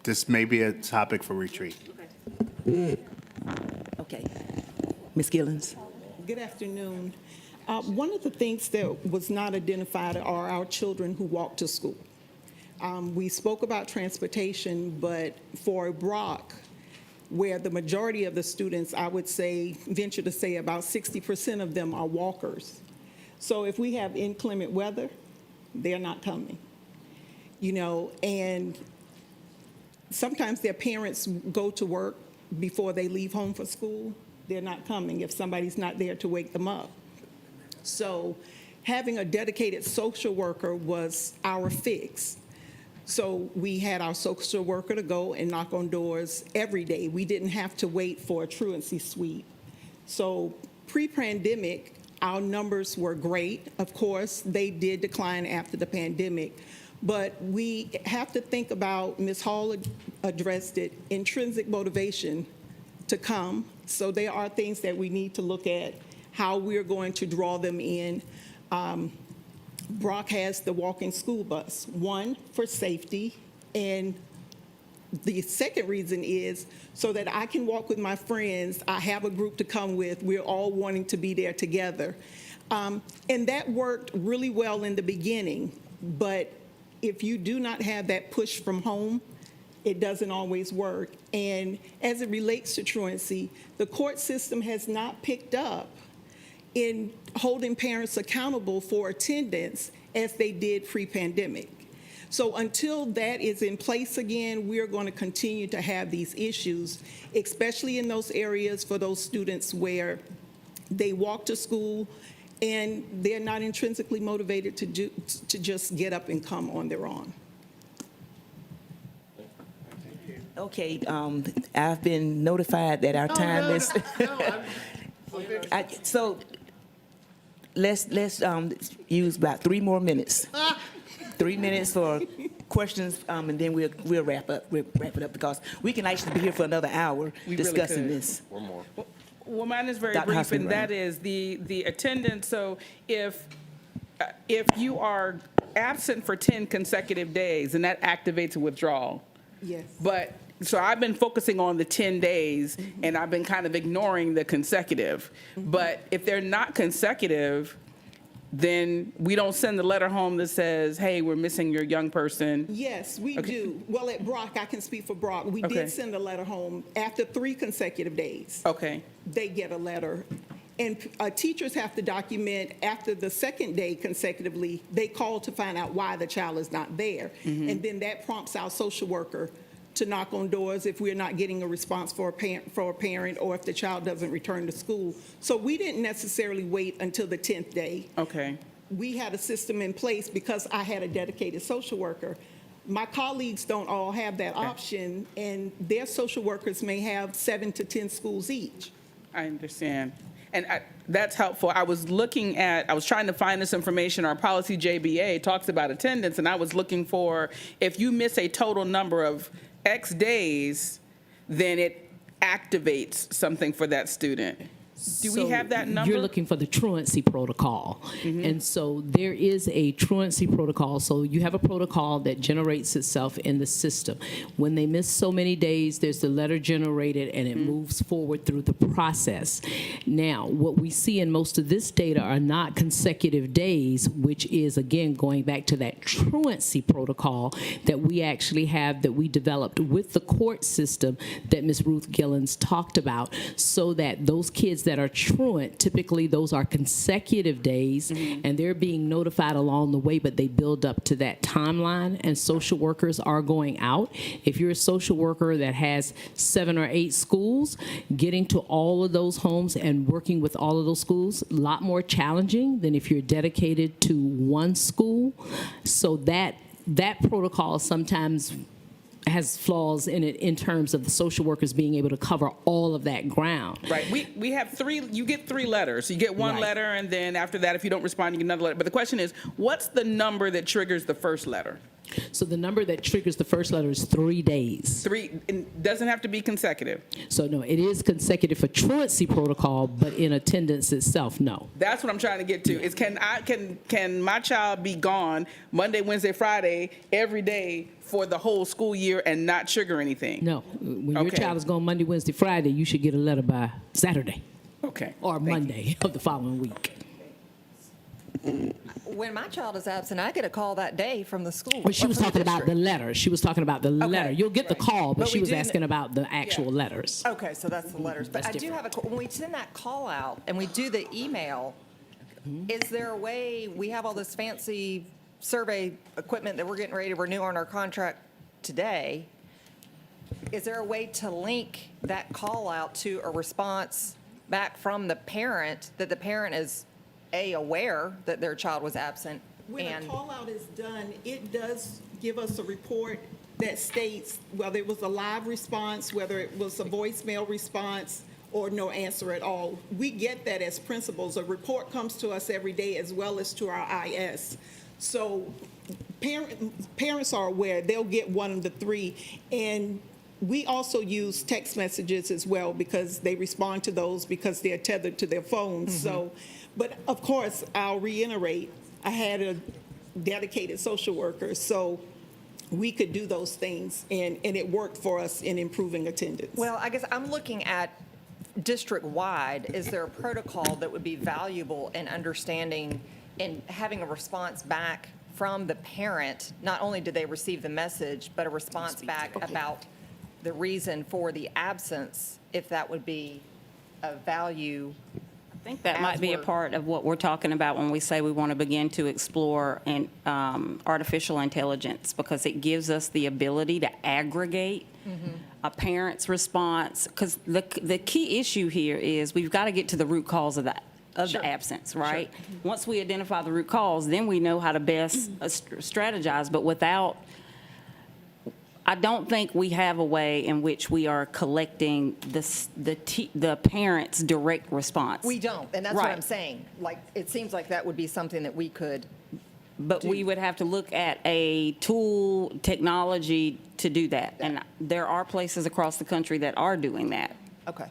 This may be a topic for retreat. Okay. Ms. Gillens? Good afternoon. One of the things that was not identified are our children who walk to school. We spoke about transportation, but for Brock, where the majority of the students, I would say, venture to say about 60% of them are walkers. So if we have inclement weather, they're not coming. You know, and sometimes their parents go to work before they leave home for school. They're not coming if somebody's not there to wake them up. So having a dedicated social worker was our fix. So we had our social worker to go and knock on doors every day. We didn't have to wait for a truancy sweep. So pre-pandemic, our numbers were great. Of course, they did decline after the pandemic. But we have to think about, Ms. Hall addressed it, intrinsic motivation to come. So there are things that we need to look at, how we're going to draw them in. Brock has the walking school bus, one, for safety, and the second reason is so that I can walk with my friends. I have a group to come with. We're all wanting to be there together. And that worked really well in the beginning, but if you do not have that push from home, it doesn't always work. And as it relates to truancy, the court system has not picked up in holding parents accountable for attendance as they did pre-pandemic. So until that is in place again, we're going to continue to have these issues, especially in those areas for those students where they walk to school and they're not intrinsically motivated to just get up and come on their own. Okay, I've been notified that our time is. So let's use about 3 more minutes. 3 minutes for questions, and then we'll wrap up. We'll wrap it up because we can actually be here for another hour discussing this. Or more. Well, mine is very Dr. brief, Hoskins and Brown. that is the attendance. So if you are absent for 10 consecutive days, and that activates a withdrawal. Yes. But so I've been focusing on the 10 days, and I've been kind of ignoring the consecutive. But if they're not consecutive, then we don't send the letter home that says, hey, we're missing your young person. Yes, we Okay. do. Well, at Brock, I can speak for Brock. We Okay. did send a letter home after 3 consecutive days. Okay. They get a letter. And teachers have to document after the second day consecutively, they call to find out why the child is not there. And then that prompts our social worker to knock on doors if we're not getting a response for a parent or if the child doesn't return to school. So we didn't necessarily wait until the 10th day. Okay. We had a system in place because I had a dedicated social worker. My colleagues don't all have that option, and their social workers may have 7 to 10 schools each. I understand. And that's helpful. I was trying to find this information. Our policy JBA talks about attendance, and I was looking for if you miss a total number of X days, then it activates something for that student. Do we have that number? You're looking for the truancy protocol. And so there is a truancy protocol. So you have a protocol that generates itself in the system. When they miss so many days, there's the letter generated and it moves forward through the process. Now, what we see in most of this data are not consecutive days, which is, again, going back to that truancy protocol that we actually have, that we developed with the court system that Ms. Ruth Gillens talked about, so that those kids that that are truant, typically those are consecutive days, and they're being notified along the way, but they build up to that timeline, and social workers are going out. If you're a social worker that has 7 or 8 schools, getting to all of those homes and working with all of those schools, a lot more challenging than if you're dedicated to one school. So that protocol sometimes has flaws in it in terms of the social workers being able to cover all of that ground. Right. We have 3, you get 3 letters. You get one Right. letter, and then after that, if you don't respond, you get another letter. But the question is, what's the number that triggers the first letter? So the number that triggers the first letter is 3 days. 3, it doesn't have to be consecutive. So no, it is consecutive for truancy protocol, but in attendance itself, no. That's what I'm trying to get to. Is can my child be gone Monday, Wednesday, Friday every day for the whole school year and not trigger anything? No. When your Okay. child is gone Monday, Wednesday, Friday, you should get a letter by Saturday Okay. or Thank you. Monday of the following week. When my child is absent, I get a call that day from the school. But she or was from talking about the district. letter. She was talking about the letter. You'll get the call, but But she we was do asking about the actual letters. Okay, so that's the letters. But That's I do have when we send that call out and we do the email, is there a way, we have all this fancy survey equipment that we're getting ready to renew on our contract today. Is there a way to link that call out to a response back from the parent, that the parent is, aware that their child was absent? When and a call-out is done, it does give us a report that states whether it was a live response, whether it was a voicemail response, or no answer at all. We get that as principals. A report comes to us every day as well as to our IS. So parents are aware. They'll get one of the 3. And we also use text messages as well because they respond to those because they're tethered to their phones. So, but of course, I'll reiterate, I had a dedicated social worker, so we could do those things, and it worked for us in improving attendance. Well, I guess I'm looking at district-wide. Is there a protocol that would be valuable in understanding and having a response back from the parent? Not only did they receive the message, but a response back about the reason for the absence, if that would be of value. I think that might be a part of what we're talking about when we say we want to begin to explore artificial intelligence, because it gives us the ability to aggregate a parent's response. Because the key issue here is we've got to get to the root cause of the absence, right? Once we identify the root cause, then we know how to best strategize. But without, I don't think we have a way in which we are collecting the parent's direct response. We don't, and that's what I'm Right. saying. Like, it seems like that would be something that we could. But we would have to look at a tool, technology to do that. And there are places across the country that are doing that. Okay.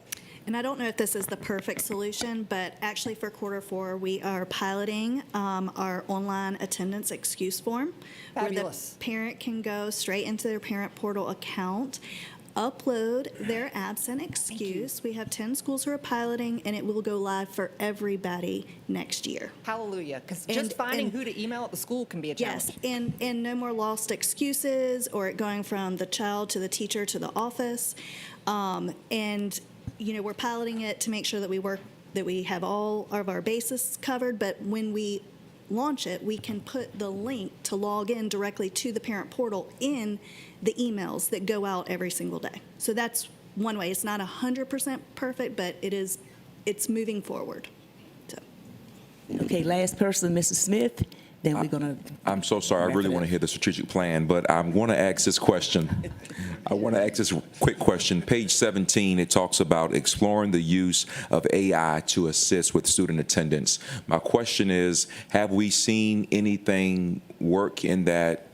And I don't know if this is the perfect solution, but actually for Q4, we are piloting our online attendance excuse form. Fabulous. Where the parent can go straight into their parent portal account, upload their absent excuse. We have 10 schools who are piloting, and it will go live for everybody next year. Hallelujah, because And- just finding and- who to email at the school can be a challenge. Yes, and no more lost excuses or it going from the child to the teacher to the office. And, you know, we're piloting it to make sure that we have all of our bases covered, but when we launch it, we can put the link to log in directly to the parent portal in the emails that go out every single day. So that's one way. It's not 100% perfect, but it's moving forward. So. Okay, last person, Mrs. Smith, then we're going to. I'm so sorry. I Wrap really it want to up. hear the strategic plan, but I want to ask this question. I want to ask this quick question. Page 17, it talks about exploring the use of AI to assist with student attendance. My question is, have we seen anything work in that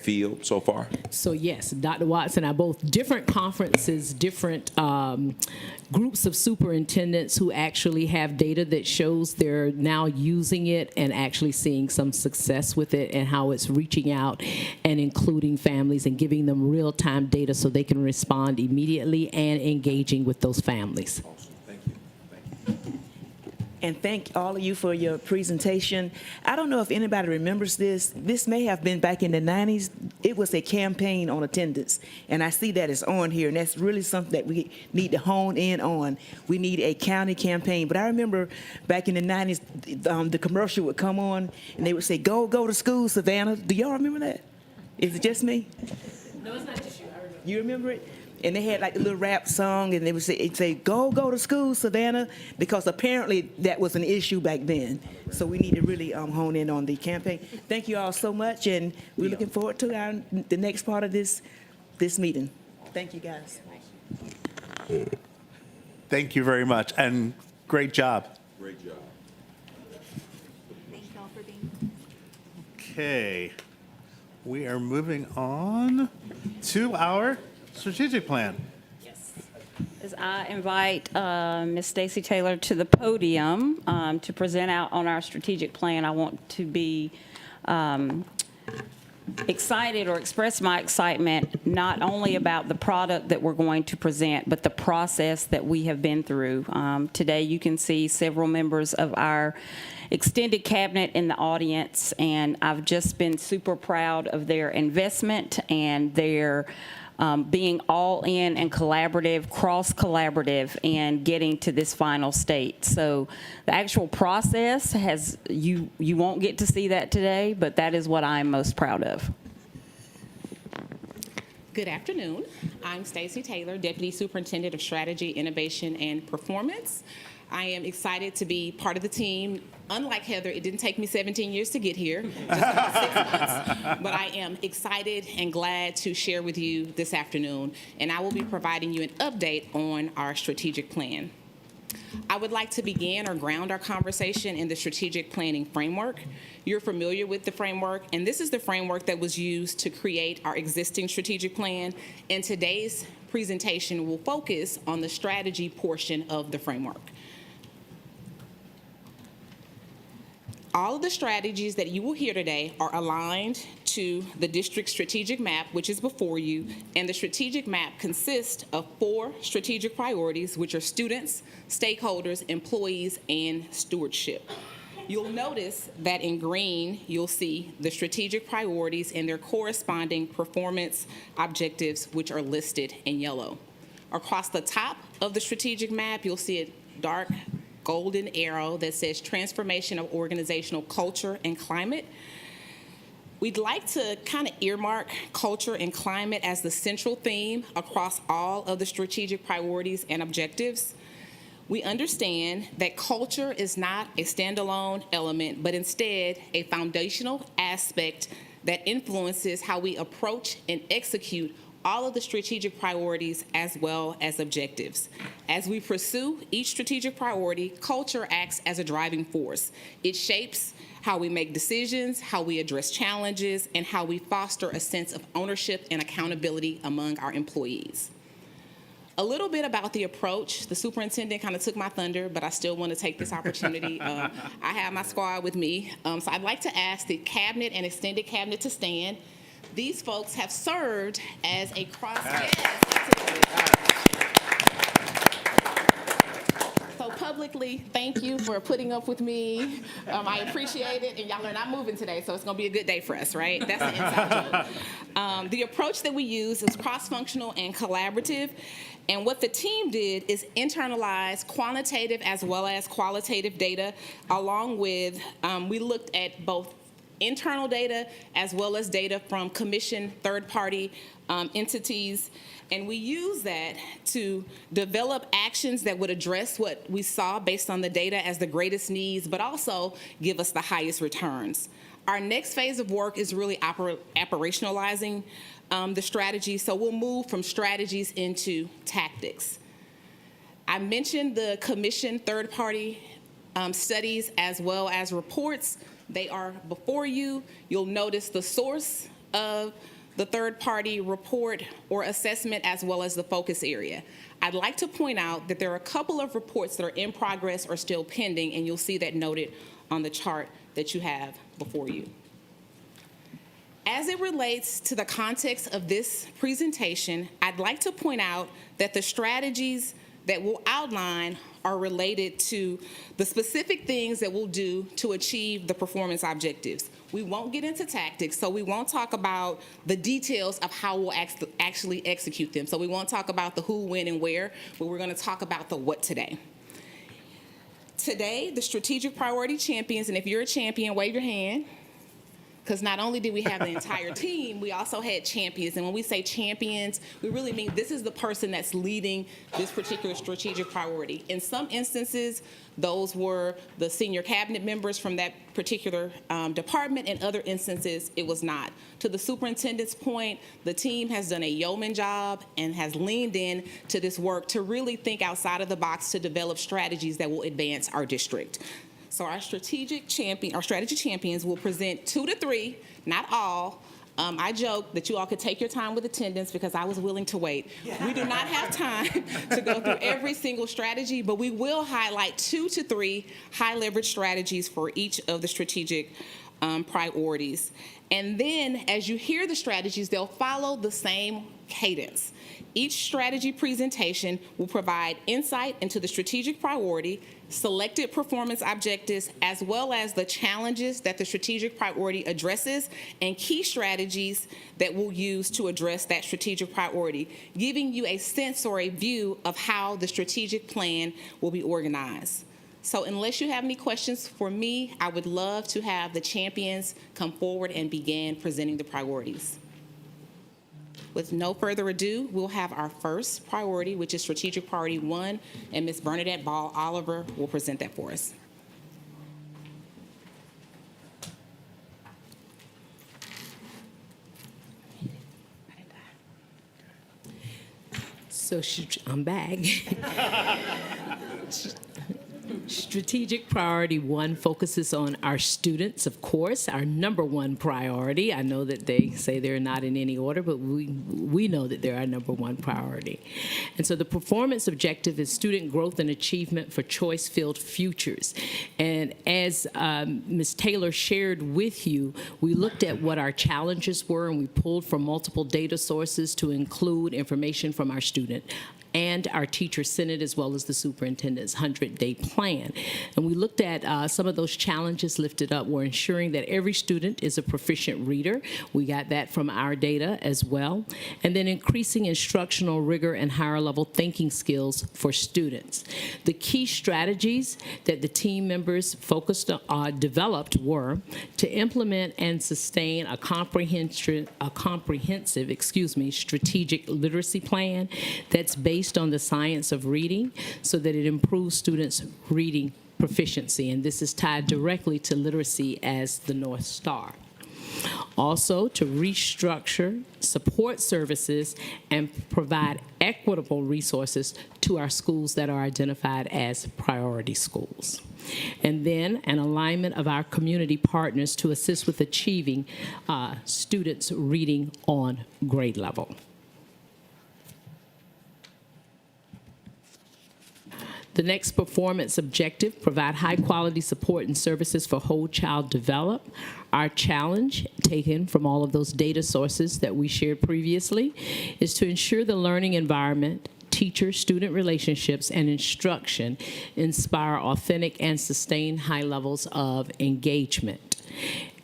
field so far? So yes, Dr. Watts and I both, different conferences, different groups of superintendents who actually have data that shows they're now using it and actually seeing some success with it and how it's reaching out and including families and giving them real-time data so they can respond immediately and engaging with those families. Awesome. Thank you. Thank you. and thank all of you for your presentation. I don't know if anybody remembers this. This may have been back in the 90s. It was a campaign on attendance, and I see that it's on here, and that's really something that we need to hone in on. We need a county campaign. But I remember back in the 90s, the commercial would come on, and they would say, go to school, Savannah. Do y'all remember that? Is it just me? No, it's not just you. I remember. You remember it? And they had like a little rap song, and they would say, it'd say, go to school, Savannah, because apparently that was an issue back then. So we need to really hone in on the campaign. Thank you all so much, and we're looking forward to the next part of this meeting. Thank you, guys. Thank you very much, and great job. Great job. Thank y'all for being here. Okay, we are moving on to our strategic plan. As I invite Ms. Stacy Taylor to the podium to present out on our strategic plan, I want to be excited or express my excitement not only about the product that we're going to present, but the process that we have been through. Today you can see several members of our extended cabinet in the audience, and I've just been super proud of their investment and their being all in and collaborative, cross-collaborative, and getting to this final state. So the actual process has, you won't get to see that today, but that is what I'm most proud of. Good afternoon. I'm Stacy Taylor, Deputy Superintendent of Strategy, Innovation, and Performance. I am excited to be part of the team. Unlike Heather, it didn't take me 17 years to get here, just about 6 months. But I am excited and glad to share with you this afternoon, and I will be providing you an update on our strategic plan. I would like to begin or ground our conversation in the strategic planning framework. You're familiar with the framework, and this is the framework that was used to create our existing strategic plan. And today's presentation will focus on the strategy portion of the framework. All of the strategies that you will hear today are aligned to the district strategic map, which is before you, and the strategic map consists of 4 strategic priorities, which are students, stakeholders, employees, and stewardship. You'll notice that in green, you'll see the strategic priorities and their corresponding performance objectives, which are listed in yellow. Across the top of the strategic map, you'll see a dark golden arrow that says transformation of organizational culture and climate. We'd like to kind of earmark culture and climate as the central theme across all of the strategic priorities and objectives. We understand that culture is not a standalone element, but instead a foundational aspect that influences how we approach and execute all of the strategic priorities as well as objectives. As we pursue each strategic priority, culture acts as a driving force. It shapes how we make decisions, how we address challenges, and how we foster a sense of ownership and accountability among our employees. A little bit about the approach. The superintendent kind of took my thunder, but I still want to take this opportunity. I have my squad with me. So I'd like to ask the cabinet and extended cabinet to stand. These folks have served as a So publicly, thank you for putting up with me. I appreciate it, and y'all are not moving today, so it's going to be a good day for us, right? That's the inside joke. The approach that we use is cross-functional and collaborative, and what the team did is internalize quantitative as well as qualitative data, along with, we looked at both internal data as well as data from commission third-party entities, and we use that to develop actions that would address what we saw based on the data as the greatest needs, but also give us the highest returns. Our next phase of work is really operationalizing the strategy, so we'll move from strategies into tactics. I mentioned the commission third-party studies as well as reports. They are before you. You'll notice the source of the third-party report or assessment as well as the focus area. I'd like to point out that there are a couple of reports that are in progress or still pending, and you'll see that noted on the chart that you have before you. As it relates to the context of this presentation, I'd like to point out that the strategies that we'll outline are related to the specific things that we'll do to achieve the performance objectives. We won't get into tactics, so we won't talk about the details of how we'll actually execute them. So we won't talk about the who, when, and where, but we're going to talk about the what today. Today, the strategic priority champions, and if you're a champion, wave your hand. Because not only did we have the entire team, we also had champions. And when we say champions, we really mean this is the person that's leading this particular strategic priority. In some instances, those were the senior cabinet members from that particular department. In other instances, it was not. To the superintendent's point, the team has done a yeoman job and has leaned in to this work to really think outside of the box to develop strategies that will advance our district. So our strategy champions will present 2 to 3, not all. I joke that you all could take your time with attendance because I was willing to wait. We do not have time to go through every single strategy, but we will highlight 2 to 3 high leverage strategies for each of the strategic priorities. And then as you hear the strategies, they'll follow the same cadence. Each strategy presentation will provide insight into the strategic priority, selected performance objectives, as well as the challenges that the strategic priority addresses and key strategies that we'll use to address that strategic priority, giving you a sense or a view of how the strategic plan will be organized. So unless you have any questions for me, I would love to have the champions come forward and begin presenting the priorities. With no further ado, we'll have our first priority, which is Strategic Priority 1, and Ms. Bernadette Ball Oliver will present that for us. So I'm back. Strategic Priority 1 focuses on our students, of course, our number one priority. I know that they say they're not in any order, but we know that they're our number one priority. And so the performance objective is student growth and achievement for choice-filled futures. And as Ms. Taylor shared with you, we looked at what our challenges were, and we pulled from multiple data sources to include information from our student and our teacher senate, as well as the superintendent's 100-day plan. And we looked at some of those challenges lifted up were ensuring that every student is a proficient reader. We got that from our data as well. And then increasing instructional rigor and higher level thinking skills for students. The key strategies that the team members developed were to implement and sustain a comprehensive strategic literacy plan that's based on the science of reading so that it improves students' reading proficiency. And this is tied directly to literacy as the North Star. Also, to restructure support services and provide equitable resources to our schools that are identified as priority schools. And then an alignment of our community partners to assist with achieving students' reading on grade level. The next performance objective, provide high-quality support and services for whole child development. Our challenge, taken from all of those data sources that we shared previously, is to ensure the learning environment, teacher-student relationships, and instruction inspire authentic and sustained high levels of engagement.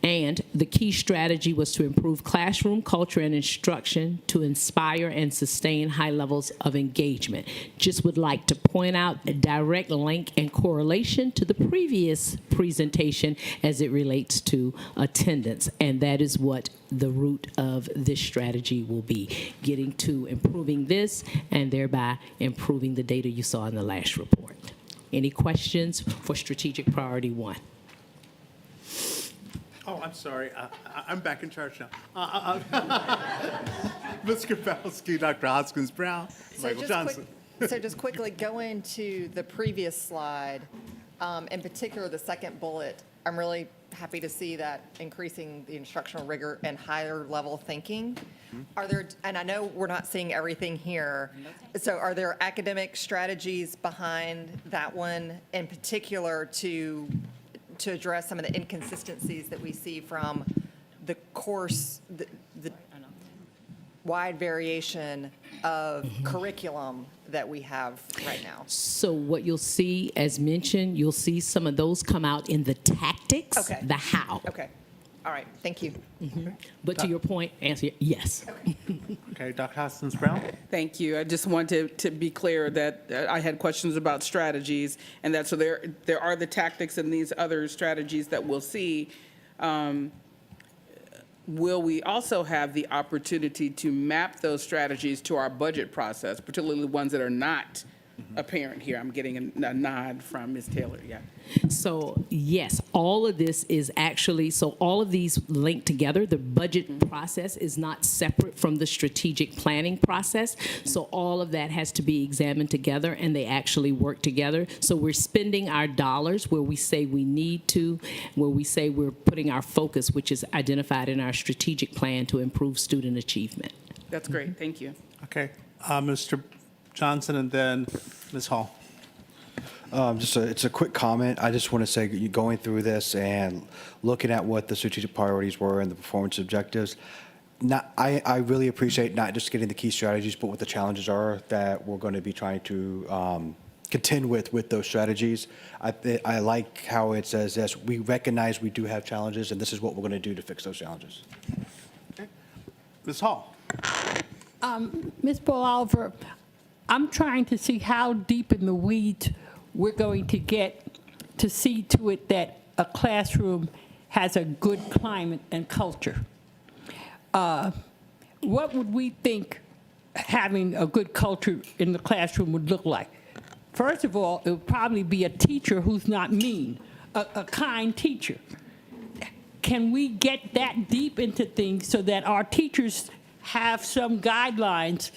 And the key strategy was to improve classroom culture and instruction to inspire and sustain high levels of engagement. Just would like to point out a direct link and correlation to the previous presentation as it relates to attendance. And that is what the root of this strategy will be, getting to improving this and thereby improving the data you saw in the last report. Any questions for Strategic Priority 1? Oh, I'm sorry. I'm back in charge now. Ms. Grabowski, Dr. Hoskins Brown, Michael Johnson. So just quickly, going to the previous slide, in particular the second bullet, I'm really happy to see that increasing the instructional rigor and higher level thinking. Are there, and I know we're not seeing everything here, so are there academic strategies behind that one in particular to address some of the inconsistencies that we see from the course, the wide variation of curriculum that we have right now? So what you'll see, as mentioned, you'll see some of those come out in the tactics, Okay. the how. Okay. All right. Thank you. But to your point, answer yes. Okay, Dr. Hoskins-Brown? Thank you. I just wanted to be clear that I had questions about strategies, and that so there are the tactics and these other strategies that we'll see. Will we also have the opportunity to map those strategies to our budget process, particularly the ones that are not apparent here? I'm getting a nod from Ms. Taylor, yeah. So yes, all of this is actually, so all of these link together. The budget process is not separate from the strategic planning process. So all of that has to be examined together, and they actually work together. So we're spending our dollars where we say we need to, where we say we're putting our focus, which is identified in our strategic plan to improve student achievement. That's great, thank you. Okay, Mr. Johnson and then Ms. Hall. It's a quick comment. I just want to say, going through this and looking at what the strategic priorities were and the performance objectives, I really appreciate not just getting the key strategies, but what the challenges are that we're going to be trying to contend with those strategies. I like how it says, yes, we recognize we do have challenges, and this is what we're going to do to fix those challenges. Okay. Ms. Hall. Ms. Oliver, I'm trying to see how deep in the weeds we're going to get to see to it that a classroom has a good climate and culture. What would we think having a good culture in the classroom would look like? First of all, it would probably be a teacher who's not mean, a kind teacher. Can we get that deep into things so that our teachers have some guidelines?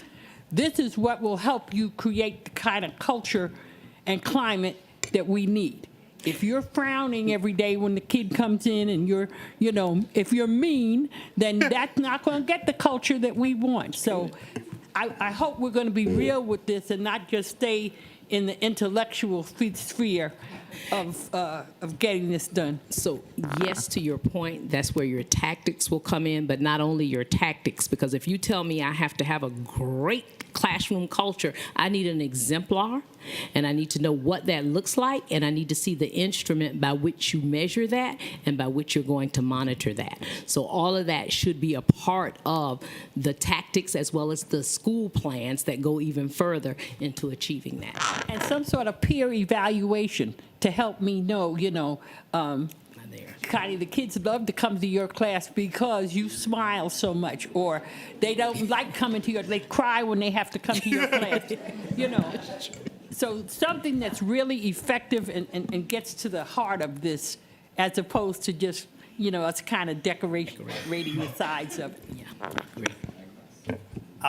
This is what will help you create the kind of culture and climate that we need. If you're frowning every day when the kid comes in and if you're mean, then that's not going to get the culture that we want. So I hope we're going to be real with this and not just stay in the intellectual sphere of getting this done. So yes, to your point, that's where your tactics will come in, but not only your tactics, because if you tell me I have to have a great classroom culture, I need an exemplar, and I need to know what that looks like, and I need to see the instrument by which you measure that and by which you're going to monitor that. So all of that should be a part of the tactics as well as the school plans that go even further into achieving that. And some sort of peer evaluation to help me know, Connie, the kids love to come to your class because you smile so much, or they don't like coming to they cry when they have to come to your class, So something that's really effective and gets to the heart of this, as opposed to just, us kind of decorating the sides of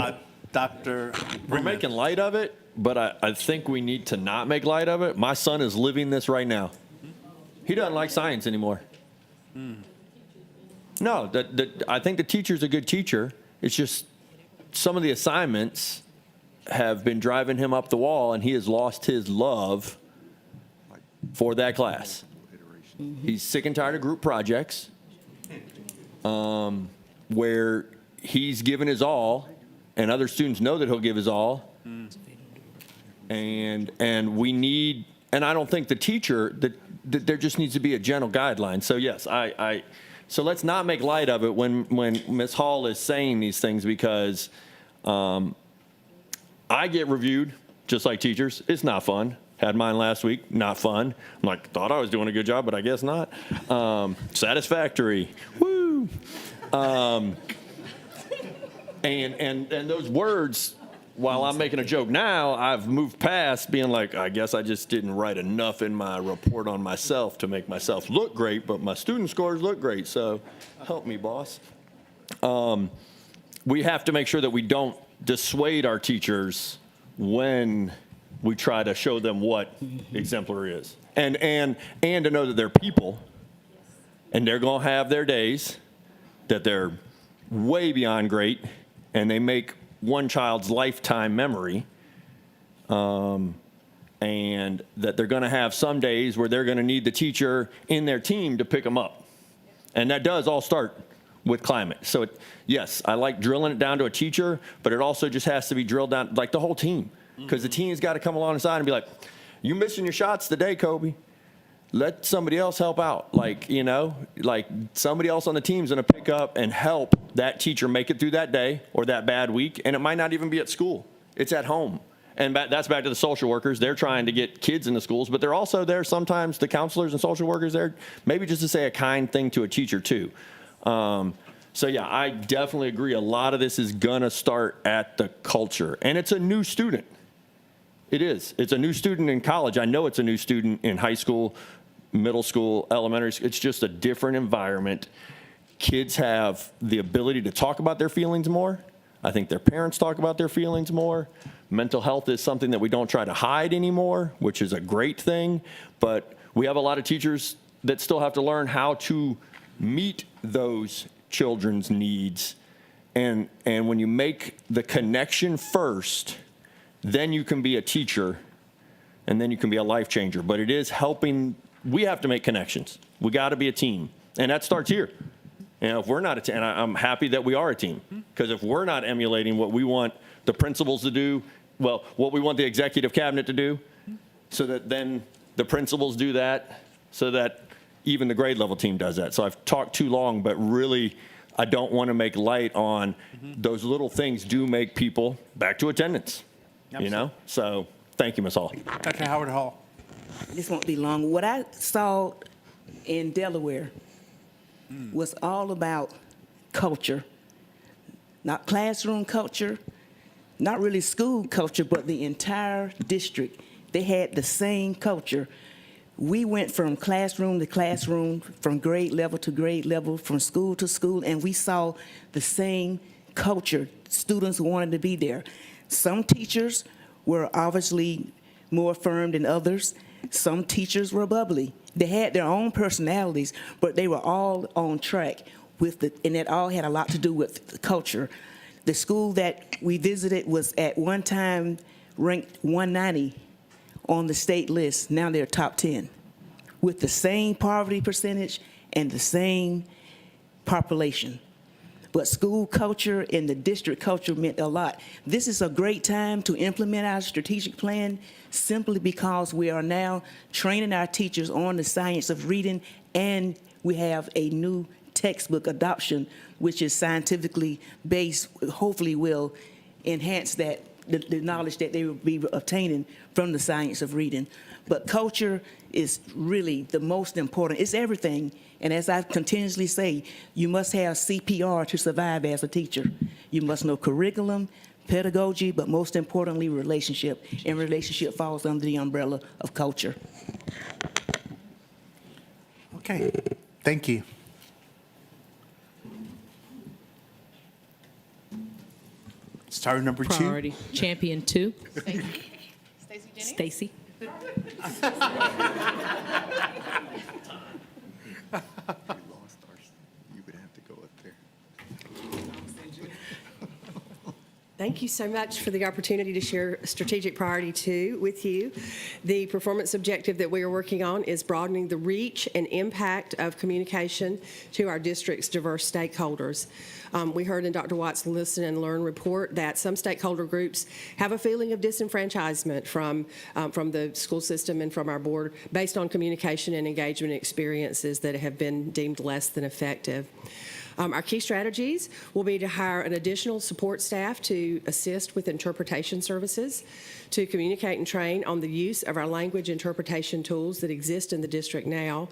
it. Dr. We're making light of it, but I think we need to not make light of it. My son is living this right now. He doesn't like science anymore. No, I think the teacher's a good teacher. It's just some of the assignments have been driving him up the wall, and he has lost his love for that class. He's sick and tired of group projects where he's given his all, and other students know that he'll give his all. And we need, and I don't think the teacher, that there just needs to be a general guideline. So yes, so let's not make light of it when Ms. Hall is saying these things, because I get reviewed just like teachers. It's not fun. Had mine last week, not fun. I'm like, thought I was doing a good job, but I guess not. Satisfactory, woo. And those words, while I'm making a joke now, I've moved past being like, I guess I just didn't write enough in my report on myself to make myself look great, but my student scores look great, so help me, boss. We have to make sure that we don't dissuade our teachers when we try to show them what exemplary is. And to know that they're people, and they're going to have their days that they're way beyond great, and they make one child's lifetime memory, and that they're going to have some days where they're going to need the teacher in their team to pick them up. And that does all start with climate. So, yes, I like drilling it down to a teacher, but it also just has to be drilled down, like the whole team. Because the team's got to come alongside and be like, you missing your shots today, Kobe. Let somebody else help out. Like, you know, like somebody else on the team's going to pick up and help that teacher make it through that day or that bad week. And it might not even be at school. It's at home. And that's back to the social workers. They're trying to get kids into schools, but they're also there sometimes, the counselors and social workers there, maybe just to say a kind thing to a teacher too. So yeah, I definitely agree. A lot of this is going to start at the culture. And it's a new student. It is. It's a new student in college. I know it's a new student in high school, middle school, elementary school. It's just a different environment. Kids have the ability to talk about their feelings more. I think their parents talk about their feelings more. Mental health is something that we don't try to hide anymore, which is a great thing. But we have a lot of teachers that still have to learn how to meet those children's needs. And when you make the connection first, then you can be a teacher, and then you can be a life changer. But it is helping. We have to make connections. We got to be a team, and that starts here. And if we're not a team, and I'm happy that we are a team, because if we're not emulating what we want the principals to do, well, what we want the executive cabinet to do, so that then the principals do that, so that even the grade level team does that. So I've talked too long, but really, I don't want to make light on those little things do make people back to attendance. You know? So thank you, Ms. Hall. Dr. Howard Hall. This won't be long. What I saw in Delaware was all about culture, not classroom culture, not really school culture, but the entire district. They had the same culture. We went from classroom to classroom, from grade level to grade level, from school to school, and we saw the same culture. Students wanted to be there. Some teachers were obviously more firm than others. Some teachers were bubbly. They had their own personalities, but they were all on track and it all had a lot to do with the culture. The school that we visited was at one time ranked 190 on the state list. Now they're top 10 with the same poverty percentage and the same population. But school culture and the district culture meant a lot. This is a great time to implement our strategic plan simply because we are now training our teachers on the science of reading, and we have a new textbook adoption, which is scientifically based, hopefully will enhance that, the knowledge that they will be obtaining from the science of reading. But culture is really the most important. It's everything. And as I continuously say, you must have CPR to survive as a teacher. You must know curriculum, pedagogy, but most importantly, relationship. And relationship falls under the umbrella of culture. Okay, thank you. Star number 2. Priority. Champion 2. Stacy. Thank you so much for the opportunity to share Strategic Priority 2 with you. The performance objective that we are working on is broadening the reach and impact of communication to our district's diverse stakeholders. We heard in Dr. Watt's Listen and Learn report that some stakeholder groups have a feeling of disenfranchisement from the school system and from our board based on communication and engagement experiences that have been deemed less than effective. Our key strategies will be to hire an additional support staff to assist with interpretation services, to communicate and train on the use of our language interpretation tools that exist in the district now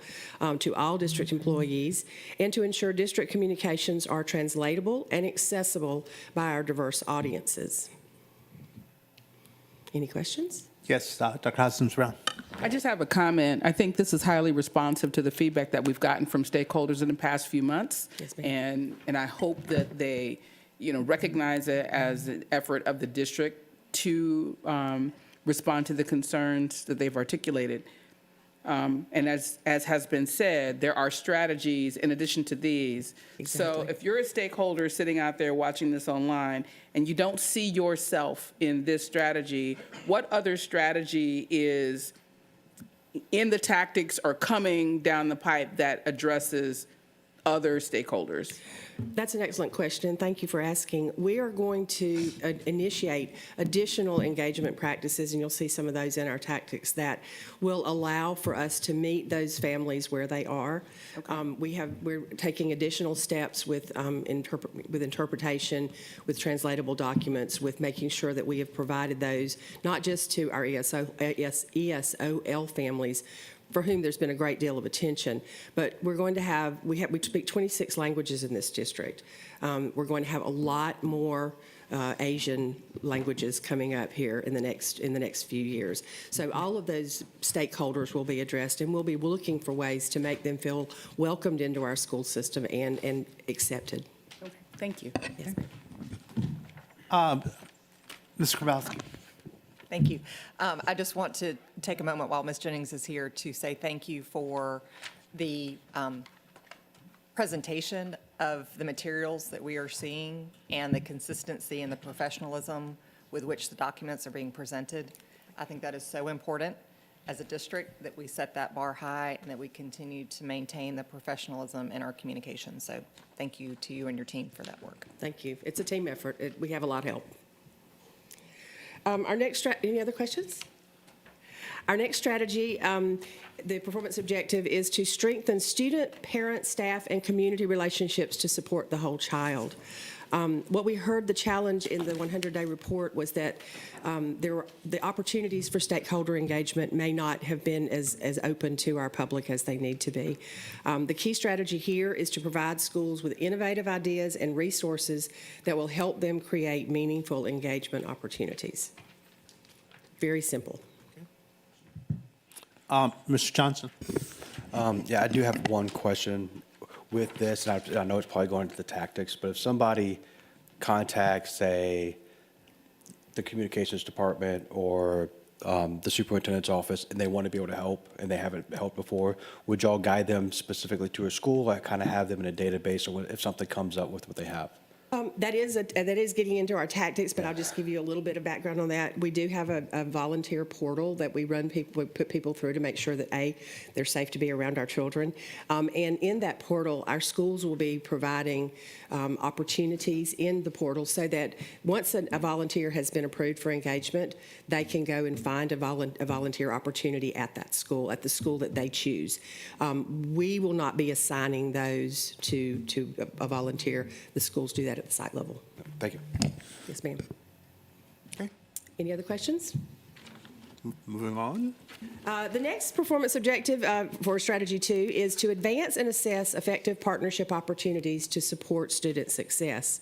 to all district employees, and to ensure district communications are translatable and accessible by our diverse audiences. Any questions? Yes, Dr. Costumes-Brown. I just have a comment. I think this is highly responsive to the feedback that we've gotten from stakeholders in the past few months. Yes, ma'am. And I hope that they, recognize it as an effort of the district to respond to the concerns that they've articulated. And as has been said, there are strategies in addition to these. Exactly. So if you're a stakeholder sitting out there watching this online and you don't see yourself in this strategy, what other strategy is in the tactics or coming down the pipe that addresses other stakeholders? That's an excellent question. Thank you for asking. We are going to initiate additional engagement practices, and you'll see some of those in our tactics that will allow for us to meet those families where they are. We're taking additional steps with interpretation, with translatable documents, with making sure that we have provided those not just to our ESOL families, for whom there's been a great deal of attention. But we're going to have, we speak 26 languages in this district. We're going to have a lot more Asian languages coming up here in the next few years. So all of those stakeholders will be addressed, and we'll be looking for ways to make them feel welcomed into our school system and accepted. Okay, thank you. Yes. Ms. Grabowski. Thank you. I just want to take a moment while Ms. Jennings is here to say thank you for the presentation of the materials that we are seeing and the consistency and the professionalism with which the documents are being presented. I think that is so important as a district that we set that bar high and that we continue to maintain the professionalism in our communication. So thank you to you and your team for that work. Thank you. It's a team effort. We have a lot of help. Any other questions? Our next strategy, the performance objective, is to strengthen student, parent, staff, and community relationships to support the whole child. What we heard the challenge in the 100-day report was that the opportunities for stakeholder engagement may not have been as open to our public as they need to be. The key strategy here is to provide schools with innovative ideas and resources that will help them create meaningful engagement opportunities. Very simple. Mr. Johnson. Yeah, I do have one question with this, and I know it's probably going into the tactics, but if somebody contacts, say, the communications department or the superintendent's office, and they want to be able to help, and they haven't helped before, would y'all guide them specifically to a school, or kind of have them in a database, or if something comes up with what they have? That is getting into our tactics, but I'll just give you a little bit of background on that. We do have a volunteer portal that we put people through to make sure that they're safe to be around our children. And in that portal, our schools will be providing opportunities in the portal so that once a volunteer has been approved for engagement, they can go and find a volunteer opportunity at that school, at the school that they choose. We will not be assigning those to a volunteer. The schools do that at the site level. Thank you. Yes, ma'am. Okay. Any other questions? Moving on. The next performance objective for Strategy 2 is to advance and assess effective partnership opportunities to support student success.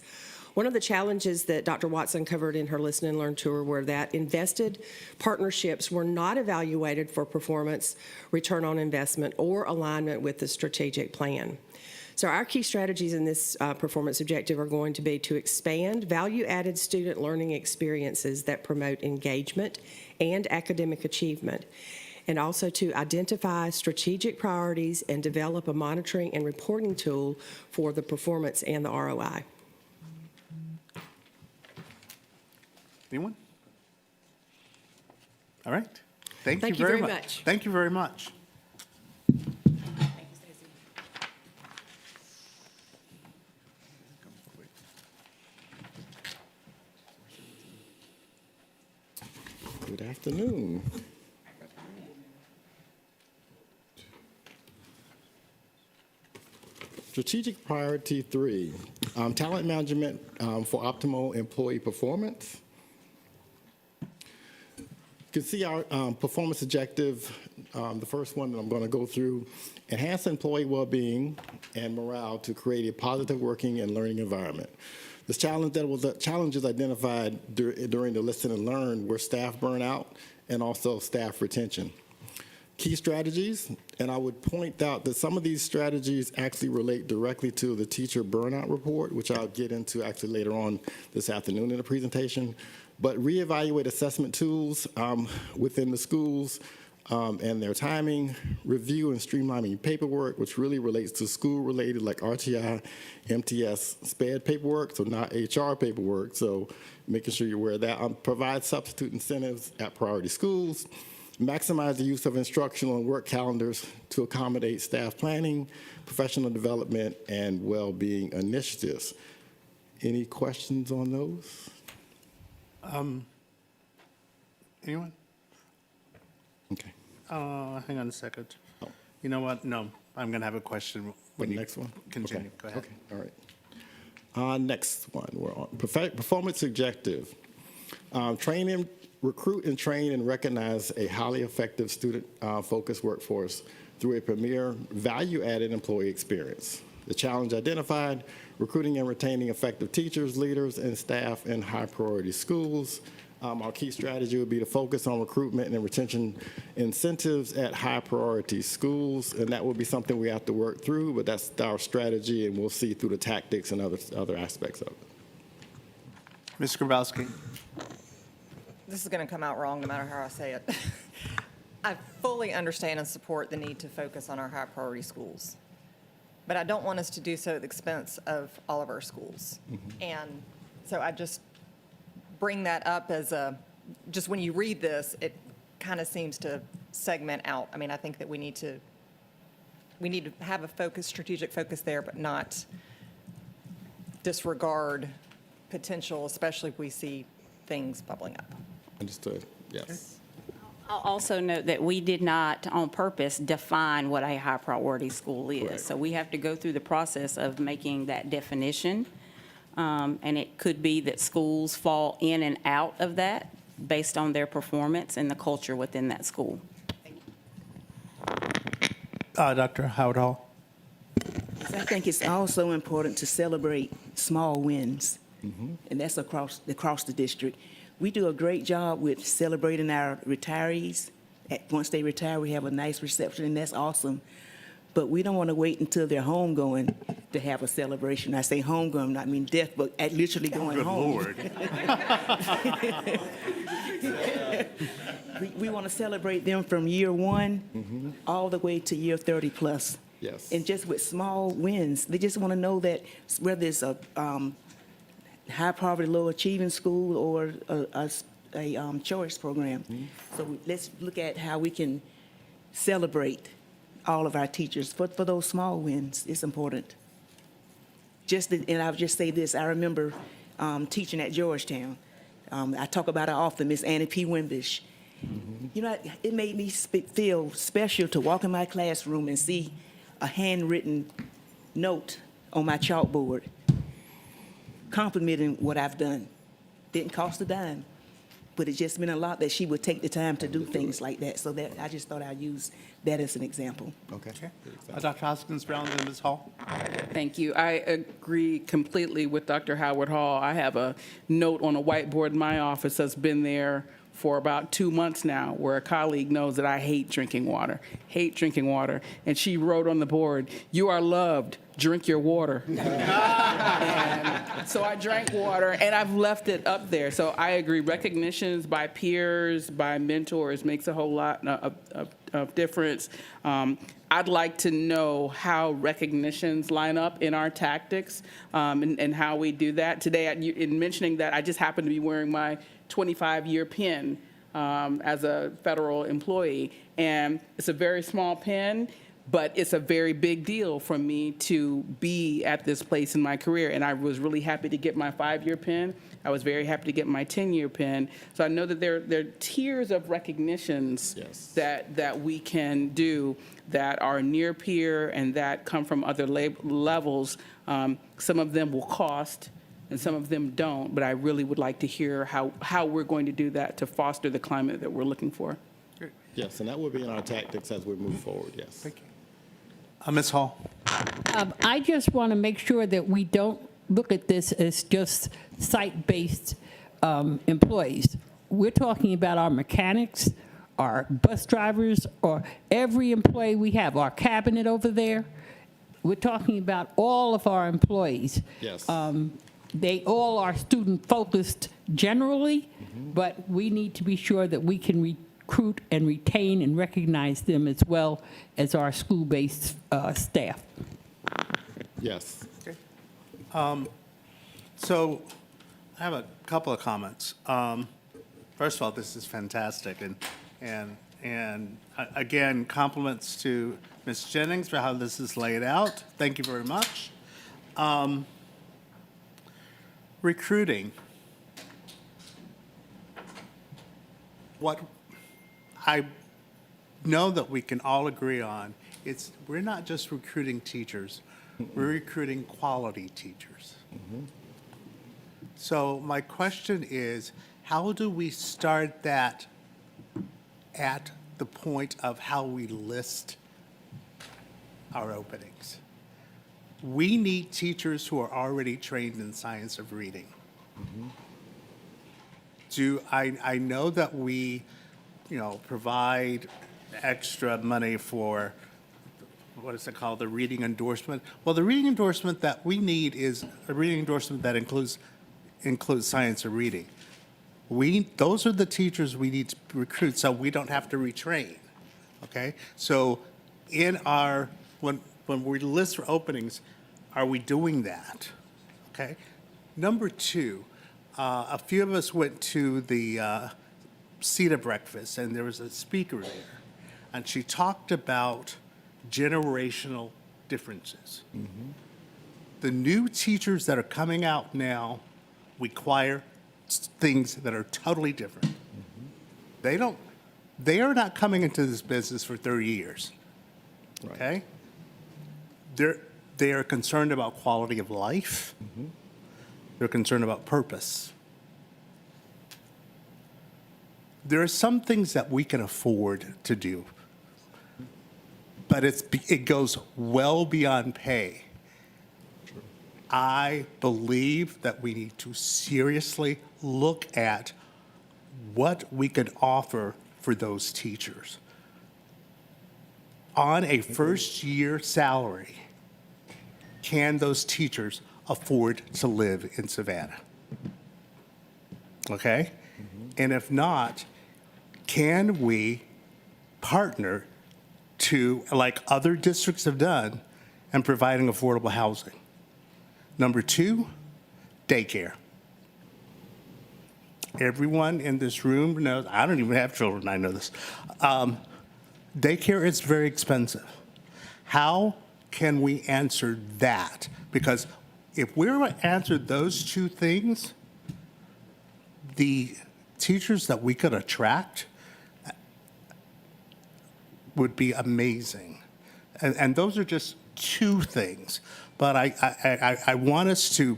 One of the challenges that Dr. Watson covered in her Listen and Learn tour were that invested partnerships were not evaluated for performance, return on investment, or alignment with the strategic plan. So our key strategies in this performance objective are going to be to expand value-added student learning experiences that promote engagement and academic achievement, and also to identify strategic priorities and develop a monitoring and reporting tool for the performance and the ROI. Anyone? All right. Thank Thank you you very very much. much. Thank you very much. Good afternoon. Strategic Priority 3, talent management for optimal employee performance. You can see our performance objective, the first one that I'm going to go through, enhance employee well-being and morale to create a positive working and learning environment. This challenges identified during the Listen and Learn were staff burnout and also staff retention. Key strategies, and I would point out that some of these strategies actually relate directly to the teacher burnout report, which I'll get into actually later on this afternoon in the presentation. But reevaluate assessment tools within the schools and their timing, review and streamlining paperwork, which really relates to school-related like RTI, MTS, SPED paperwork, so not HR paperwork. So making sure you're aware of that. Provide substitute incentives at priority schools. maximize the use of instructional and work calendars to accommodate staff planning, professional development, and well-being initiatives. Any questions on those? Anyone? Okay. Hang on a second. You know what? No, I'm going to have a question. For the next one? Continue. Okay. Go ahead. Okay, all right. Next one, we're on performance objective. Recruit and train and recognize a highly effective student-focused workforce through a premier value-added employee experience. The challenge identified, recruiting and retaining effective teachers, leaders, and staff in high-priority schools. Our key strategy would be to focus on recruitment and retention incentives at high-priority schools, and that will be something we have to work through, but that's our strategy, and we'll see through the tactics and other aspects of it. Ms. Grabowski. This is going to come out wrong no matter how I say it. I fully understand and support the need to focus on our high-priority schools, but I don't want us to do so at the expense of all of our schools. And so I just bring that up as just when you read this, it kind of seems to segment out. I mean, I think that we need to have a strategic focus there, but not disregard potential, especially if we see things bubbling up. Understood, yes. I'll also note that we did not, on purpose, define what a high-priority school is. Correct. So we have to go through the process of making that definition. And it could be that schools fall in and out of that based on their performance and the culture within that school. Dr. Howard Hall. I think it's also important to celebrate small wins, and that's across the district. We do a great job with celebrating our retirees. Once they retire, we have a nice reception, and that's awesome. But we don't want to wait until they're homegoing to have a celebration. I say homegoing, not mean death, but at literally going Good home. Lord. We want to celebrate them from year one all the way to year 30 plus. Yes. And just with small wins, they just want to know that whether it's a high poverty, low achieving school or a choice program. So let's look at how we can celebrate all of our teachers for those small wins. It's important. And I'll just say this, I remember teaching at Georgetown. I talk about it often, Miss Annie P. Wimbish. You know, it made me feel special to walk in my classroom and see a handwritten note on my chalkboard complimenting what I've done. Didn't cost a dime, but it just meant a lot that she would take the time to do things like that. So that I just thought I'd use that as an example. Okay. Dr. Hoskins Brown and Ms. Hall. Thank you. I agree completely with Dr. Howard Hall. I have a note on a whiteboard in my office that's been there for about 2 months now, where a colleague knows that I hate drinking water. And she wrote on the board, "You are loved, drink your water." And so I drank water, and I've left it up there. So I agree, recognitions by peers, by mentors makes a whole lot of difference. I'd like to know how recognitions line up in our tactics and how we do that. Today, in mentioning that, I just happen to be wearing my 25-year pin as a federal employee. And it's a very small pin, but it's a very big deal for me to be at this place in my career. And I was really happy to get my 5-year pin. I was very happy to get my 10-year pin. So I know that there are tiers of recognitions that we can do that are near peer and that come from other levels. Some of them will cost, and some of them don't, but I really would like to hear how we're going to do that to foster the climate that we're looking for. Yes, and that will be in our tactics as we move forward, yes. Thank you. Ms. Hall. I just want to make sure that we don't look at this as just site-based employees. We're talking about our mechanics, our bus drivers, or every employee we have, our cabinet over there. We're talking about all of our employees. Yes. They all are student-focused generally, but we need to be sure that we can recruit and retain and recognize them as well as our school-based staff. Yes. So I have a couple of comments. First of all, this is fantastic, and And again, compliments to Ms. Jennings for how this is laid out. Thank you very much. Recruiting. What I know that we can all agree on, we're not just recruiting teachers, we're recruiting quality teachers. So my question is, how do we start that at the point of how we list our openings? We need teachers who are already trained in science of reading. I know that we, provide extra money for, what is it called, the reading endorsement? Well, the reading endorsement that we need is a reading endorsement that includes science of reading. Those are the teachers we need to recruit, so we don't have to retrain, okay? So when we list for openings, are we doing that, okay? Number two, a few of us went to the CETA breakfast, and there was a speaker there, and she talked about generational differences. The new teachers that are coming out now require things that are totally different. They are not coming into this business for 30 years, okay? They are concerned about quality of life. They're concerned about purpose. There are some things that we can afford to do, but it goes well beyond pay. I believe that we need to seriously look at what we could offer for those teachers. On a first-year salary, can those teachers afford to live in Savannah? Okay? And if not, can we partner to, like other districts have done, and providing affordable housing? Number two, daycare. Everyone in this room knows, I don't even have children, I know this. Daycare is very expensive. How can we answer that? Because if we were to answer those two things, the teachers that we could attract would be amazing. And those are just two things. But I want us to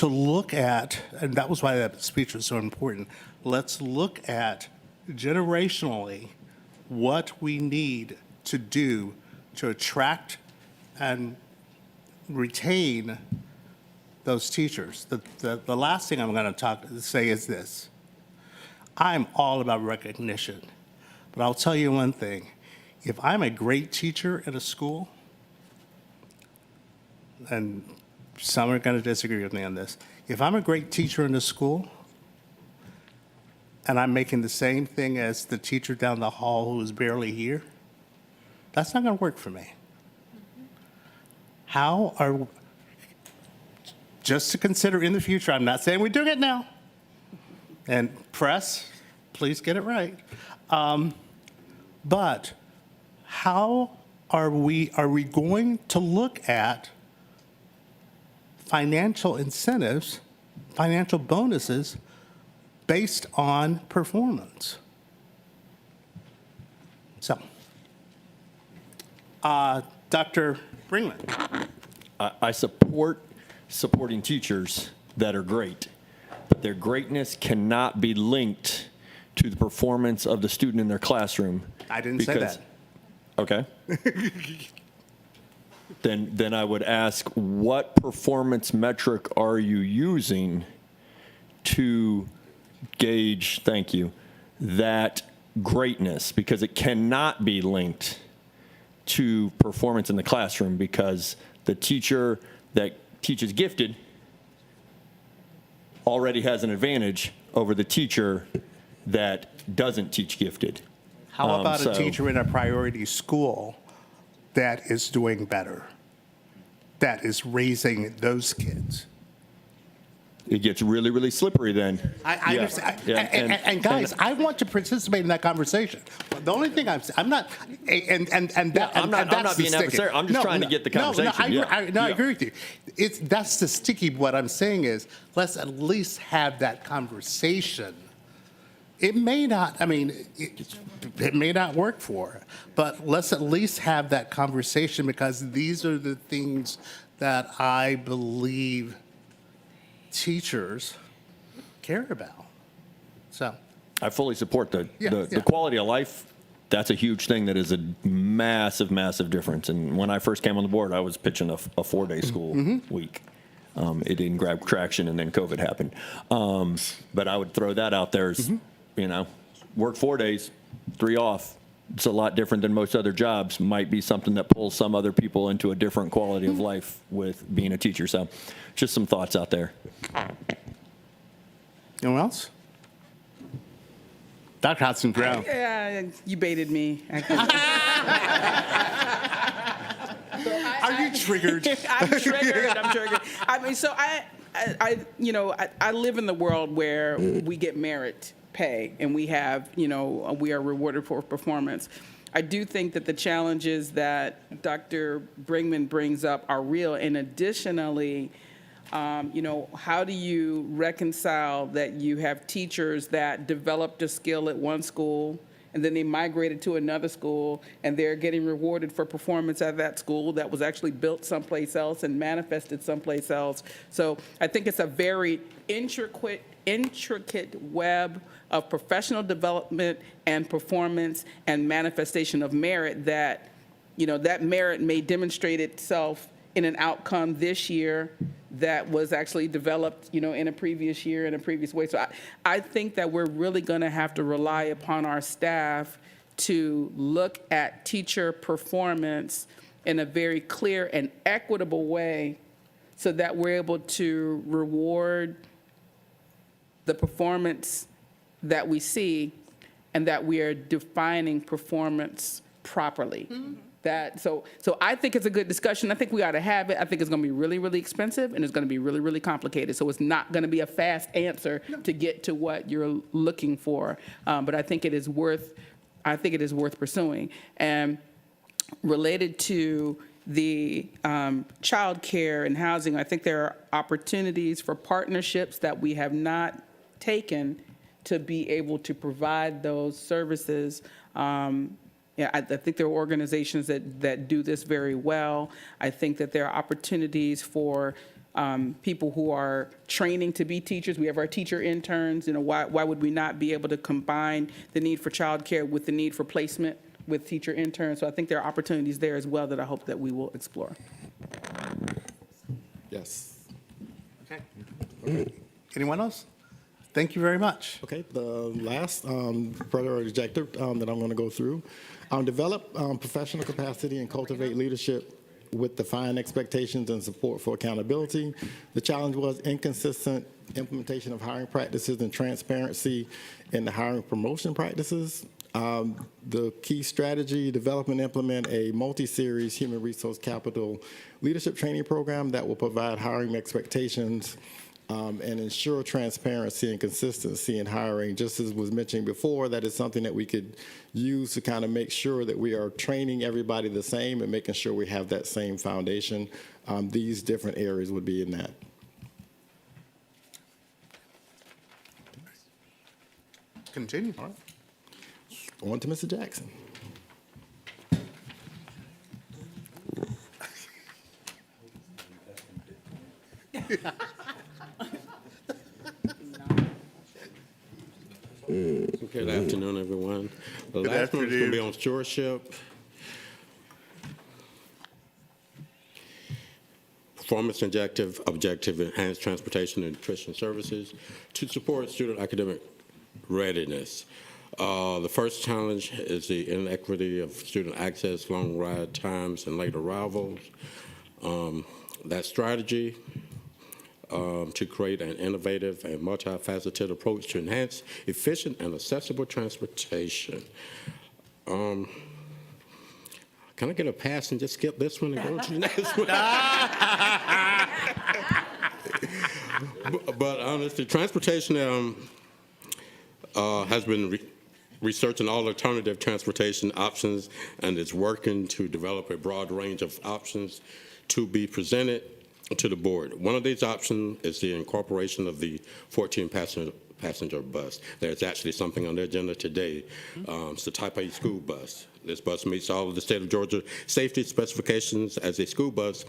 look at, and that was why that speech was so important, let's look at generationally what we need to do to attract and retain those teachers. The last thing I'm going to say is this. I'm all about recognition, but I'll tell you one thing. If I'm a great teacher at a school, and some are going to disagree with me on this, if I'm a great teacher in a school and I'm making the same thing as the teacher down the hall who is barely here, that's not going to work for me. Just to consider in the future, I'm not saying we're doing it now, and press, please get it right. But how are we going to look at financial incentives, financial bonuses based on performance? So, Dr. Bringman. I support supporting teachers that are great, but their greatness cannot be linked to the performance of the student in their classroom. I didn't say that. Okay. Then I would ask, what performance metric are you using to gauge, thank you, that greatness? Because it cannot be linked to performance in the classroom, because the teacher that teaches gifted already has an advantage over the teacher that doesn't teach gifted. How about a teacher in a priority school that is doing better, that is raising those kids? it gets really, really slippery then. I Yeah. understand. Yeah, And guys, I want to participate in that conversation. The only thing I'm not, and that, I'm not that's the being sticky. adversarial. I'm just trying to get the conversation. I Yeah. agree with you. That's the sticky. What I'm saying is, let's at least have that conversation. It may not, I mean, it may not work for her, but let's at least have that conversation because these are the things that I believe teachers care about. So, I fully support the Yeah. quality of life. That's a huge thing that is a massive, massive difference. And when I first came on the board, I was pitching a 4-day school week. It didn't grab traction, and then COVID happened. But I would throw that out there as, work 4 days, 3 off. It's a lot different than most other jobs. Might be something that pulls some other people into a different quality of life with being a teacher. So just some thoughts out there. anyone else? Dr. Hudson Brown. Yeah, you baited me. Are you triggered? I'm triggered. I'm triggered. I mean, so I live in the world where we get merit pay and we have, we are rewarded for performance. I do think that the challenges that Dr. Brinkman brings up are real. And additionally, how do you reconcile that you have teachers that developed a skill at one school and then they migrated to another school and they're getting rewarded for performance at that school that was actually built someplace else and manifested someplace else. So I think it's a very intricate web of professional development and performance and manifestation of merit that, that merit may demonstrate itself in an outcome this year that was actually developed, in a previous year in a previous way. So I think that we're really going to have to rely upon our staff to look at teacher performance in a very clear and equitable way so that we're able to reward the performance that we see and that we are defining performance properly. So I think it's a good discussion. I think we ought to have it. I think it's going to be really, really expensive and it's going to be really, really complicated. So it's not going to be a fast answer to get to what you're looking for. But I think it is worth pursuing. And related to the child care and housing, I think there are opportunities for partnerships that we have not taken to be able to provide those services. I think there are organizations that do this very well. I think that there are opportunities for people who are training to be teachers. We have our teacher interns. Why would we not be able to combine the need for childcare with the need for placement with teacher interns? So I think there are opportunities there as well that I hope that we will explore. Yes. Okay. Anyone else? Thank you very much. Okay, the last priority objective that I'm going to go through, develop professional capacity and cultivate leadership with defined expectations and support for accountability. The challenge was inconsistent implementation of hiring practices and transparency in the hiring promotion practices. The key strategy, develop and implement a multi-series human resource capital leadership training program that will provide hiring expectations and ensure transparency and consistency in hiring. Just as was mentioned before, that is something that we could use to kind of make sure that we are training everybody the same and making sure we have that same foundation. These different areas would be in that. Continue. All right. On to Mr. Jackson. Good afternoon, everyone. The last one is going to be on stewardship. Performance objective, enhanced transportation and nutrition services to support student academic readiness. The first challenge is the inequity of student access, long ride times, and late arrivals. That strategy to create an innovative and multifaceted approach to enhance efficient and accessible transportation. Can I get a pass and just skip this one and go to the next one? But honestly, transportation has been researching all alternative transportation options and is working to develop a broad range of options to be presented to the board. One of these options is the incorporation of the 14-passenger bus. There's actually something on the agenda today. It's the Type A school bus. This bus meets all of the state of Georgia safety specifications as a school bus,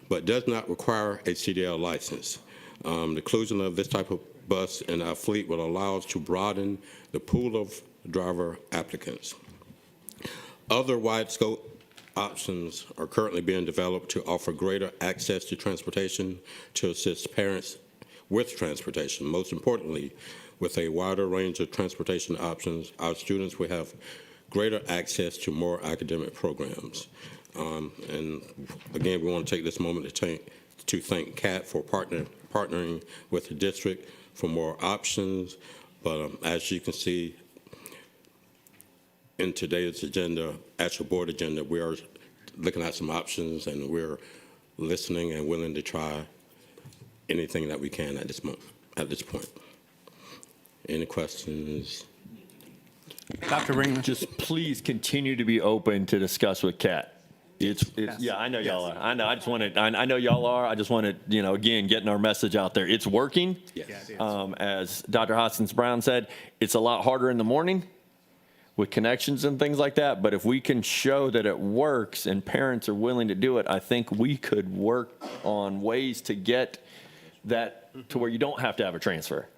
but does not require a CDL license. The inclusion of this type of bus in our fleet will allow us to broaden the pool of driver applicants. Other wide scope options are currently being developed to offer greater access to transportation to assist parents with transportation. Most importantly, with a wider range of transportation options, our students will have greater access to more academic programs. And again, we want to take this moment to thank CAT for partnering with the district for more options. But as you can see in today's agenda, at your board agenda, we are looking at some options, and we're listening and willing to try anything that we can at this point. Any questions? Dr. Ringman. Just please continue to be open to discuss with Kat. Yeah, I know y'all are. I know. I know y'all are. I just want to, again, getting our message out there. It's working. Yes. As Dr. Hoskins Brown said, it's a lot harder in the morning with connections and things like that. But if we can show that it works and parents are willing to do it, I think we could work on ways to get that to where you don't have to have a transfer.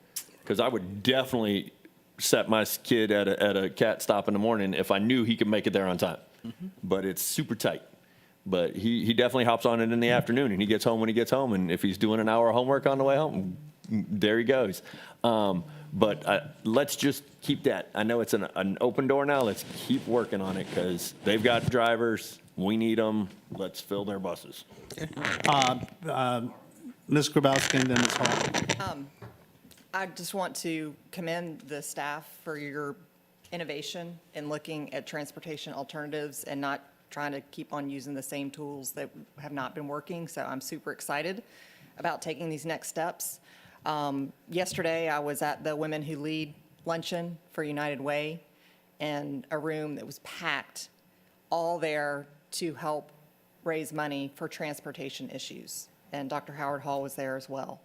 Because I would definitely set my kid at a CAT stop in the morning if I knew he could make it there on time. But it's super tight. But he definitely hops on it in the afternoon, and he gets home when he gets home. And if he's doing an hour of homework on the way home, there he goes. But let's just keep that. I know it's an open door now. Let's keep working on it because they've got drivers. We need them. Let's fill their buses. Ms. Grabowski and then Ms. Hall. I just want to commend the staff for your innovation in looking at transportation alternatives and not trying to keep on using the same tools that have not been working. So I'm super excited about taking these next steps. Yesterday, I was at the Women Who Lead luncheon for United Way, in a room that was packed, all there to help raise money for transportation issues. And Dr. Howard Hall was there as well.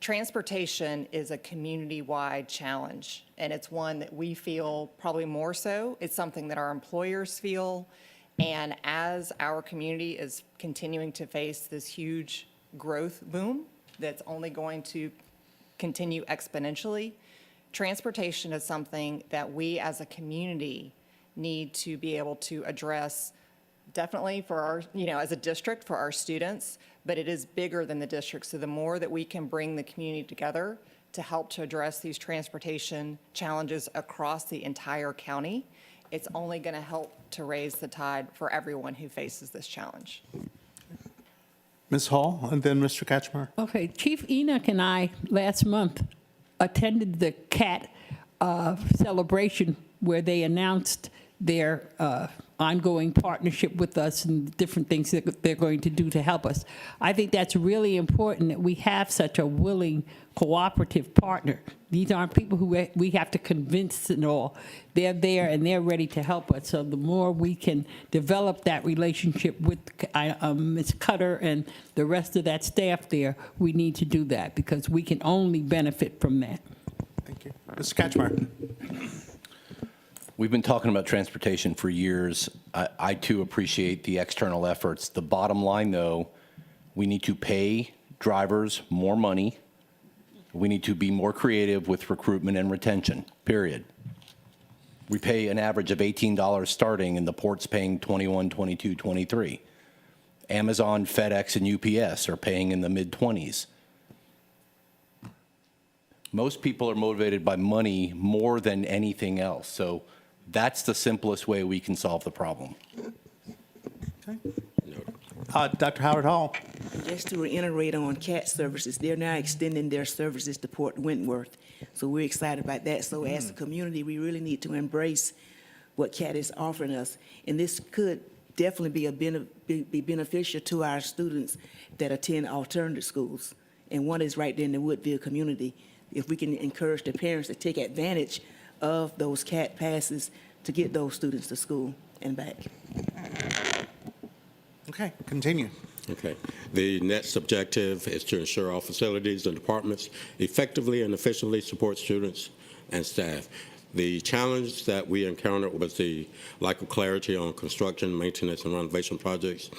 Transportation is a community-wide challenge, and it's one that we feel probably more so. It's something that our employers feel, and as our community is continuing to face this huge growth boom that's only going to continue exponentially, transportation is something that we as a community need to be able to address, definitely for our, as a district for our students, but it is bigger than the district. So the more that we can bring the community together to help to address these transportation challenges across the entire county, it's only going to help to raise the tide for everyone who faces this challenge. Ms. Hall and then Mr. Kachmar. Okay, Chief Enoch and I last month attended the CAT celebration where they announced their ongoing partnership with us and different things that they're going to do to help us. I think that's really important that we have such a willing, cooperative partner. These aren't people who we have to convince and all. They're there and they're ready to help us. So the more we can develop that relationship with Ms. Cutter and the rest of that staff there, we need to do that because we can only benefit from that. Thank you. Mr. Kachmar. We've been talking about transportation for years. I too appreciate the external efforts. The bottom line, though, we need to pay drivers more money. We need to be more creative with recruitment and retention, period. We pay an average of $18 starting, and the port's paying $21, $22, $23. Amazon, FedEx, and UPS are paying in the mid-20s. Most people are motivated by money more than anything else. So that's the simplest way we can solve the problem. Dr. Howard Hall. Just to reiterate on CAT services, they're now extending their services to Port Wentworth. So we're excited about that. So as a community, we really need to embrace what CAT is offering us. And this could definitely be beneficial to our students that attend alternative schools and one is right there in the Woodville community. If we can encourage the parents to take advantage of those CAT passes to get those students to school and back. Okay, continue. Okay. The next objective is to ensure all facilities and departments effectively and efficiently support students and staff. The challenge that we encountered was the lack of clarity on construction, maintenance, and renovation projects.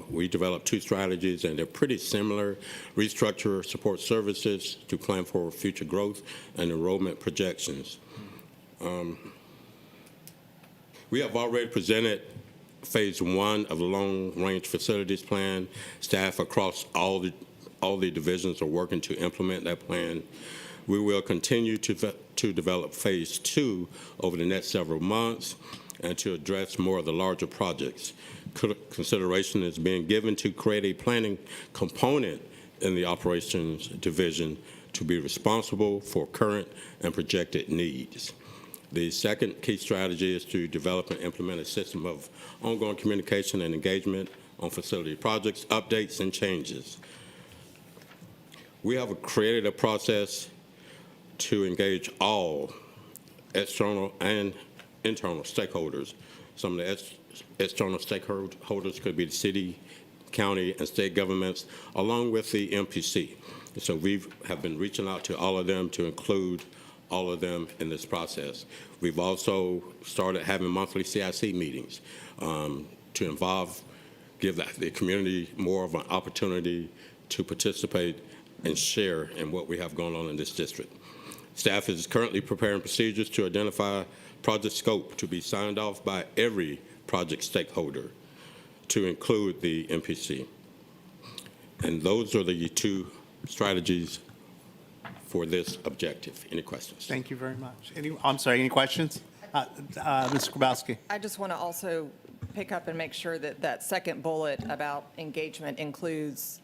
We developed 2 strategies, and they're pretty similar. Restructure support services to plan for future growth and enrollment projections. We have already presented Phase 1 of the long-range facilities plan. Staff across all the divisions are working to implement that plan. We will continue to develop Phase 2 over the next several months and to address more of the larger projects. Consideration is being given to create a planning component in the operations division to be responsible for current and projected needs. The second key strategy is to develop and implement a system of ongoing communication and engagement on facility projects, updates, and changes. We have created a process to engage all external and internal stakeholders. Some of the external stakeholders could be the city, county, and state governments, along with the MPC. So we have been reaching out to all of them to include all of them in this process. We've also started having monthly CIC meetings to give the community more of an opportunity to participate and share in what we have going on in this district. Staff is currently preparing procedures to identify project scope to be signed off by every project stakeholder to include the MPC. And those are the 2 strategies for this objective. Any questions? Thank you very much. I'm sorry, any questions? Ms. Grabowski. I just want to also pick up and make sure that that second bullet about engagement includes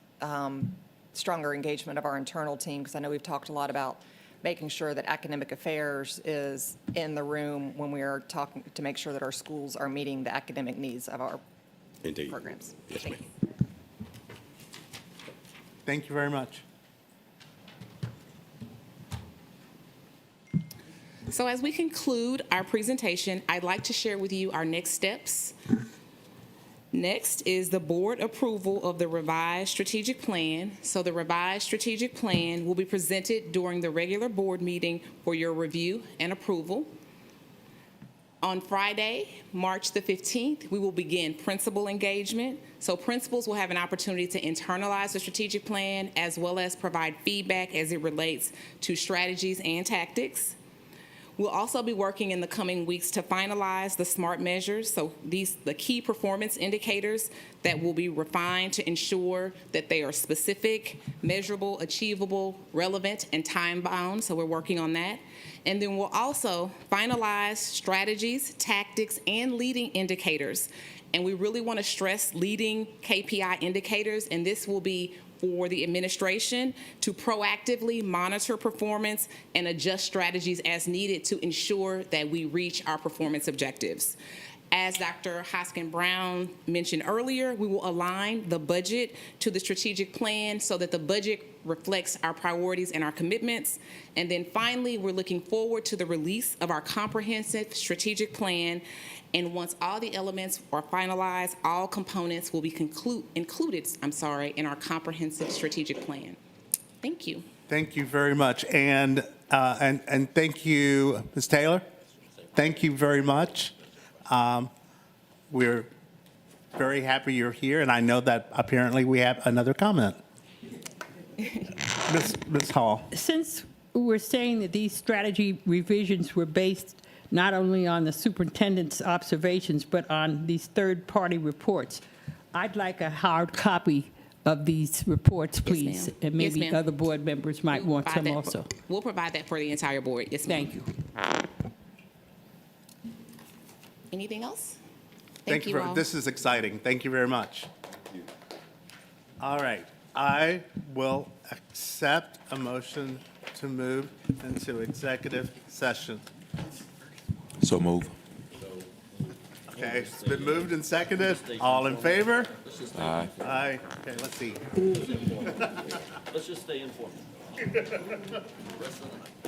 stronger engagement of our internal team, because I know we've talked a lot about making sure that academic affairs is in the room when we are talking to make sure that our schools are meeting the academic needs of our programs. Yes, ma'am. Thank you very much. So as we conclude our presentation, I'd like to share with you our next steps. Next is the board approval of the revised strategic plan. So the revised strategic plan will be presented during the regular board meeting for your review and approval. On Friday, March the 15th, we will begin principal engagement. So principals will have an opportunity to internalize the strategic plan as well as provide feedback as it relates to strategies and tactics. We'll also be working in the coming weeks to finalize the SMART measures. So the key performance indicators that will be refined to ensure that they are specific, measurable, achievable, relevant, and time-bound. So we're working on that. And then we'll also finalize strategies, tactics, and leading indicators. And we really want to stress leading KPI indicators, and this will be for the administration to proactively monitor performance and adjust strategies as needed to ensure that we reach our performance objectives. As Dr. Hoskin-Brown mentioned earlier, we will align the budget to the strategic plan so that the budget reflects our priorities and our commitments. And then finally, we're looking forward to the release of our comprehensive strategic plan. And once all the elements are finalized, all components will be included in our comprehensive strategic plan. Thank you. Thank you very much. And thank you, Ms. Taylor. Thank you very much. We're very happy you're here, and I know that apparently we have another comment. Ms. Hall. Since we're saying that these strategy revisions were based not only on the superintendent's observations, but on these third-party reports, I'd like a hard copy of these reports, please. ma'am. And maybe Yes, ma'am. other board members might want Provide some that also. We'll provide that for the entire board. Yes, ma'am. Thank you. Anything else? Thank you. all. This is exciting. Thank you very much. All right. I will accept a motion to move into executive session. So move. Okay, it's been moved and seconded. All in favor? Aye. Aye. Okay, let's see. Let's just stay informal. Rest of the night.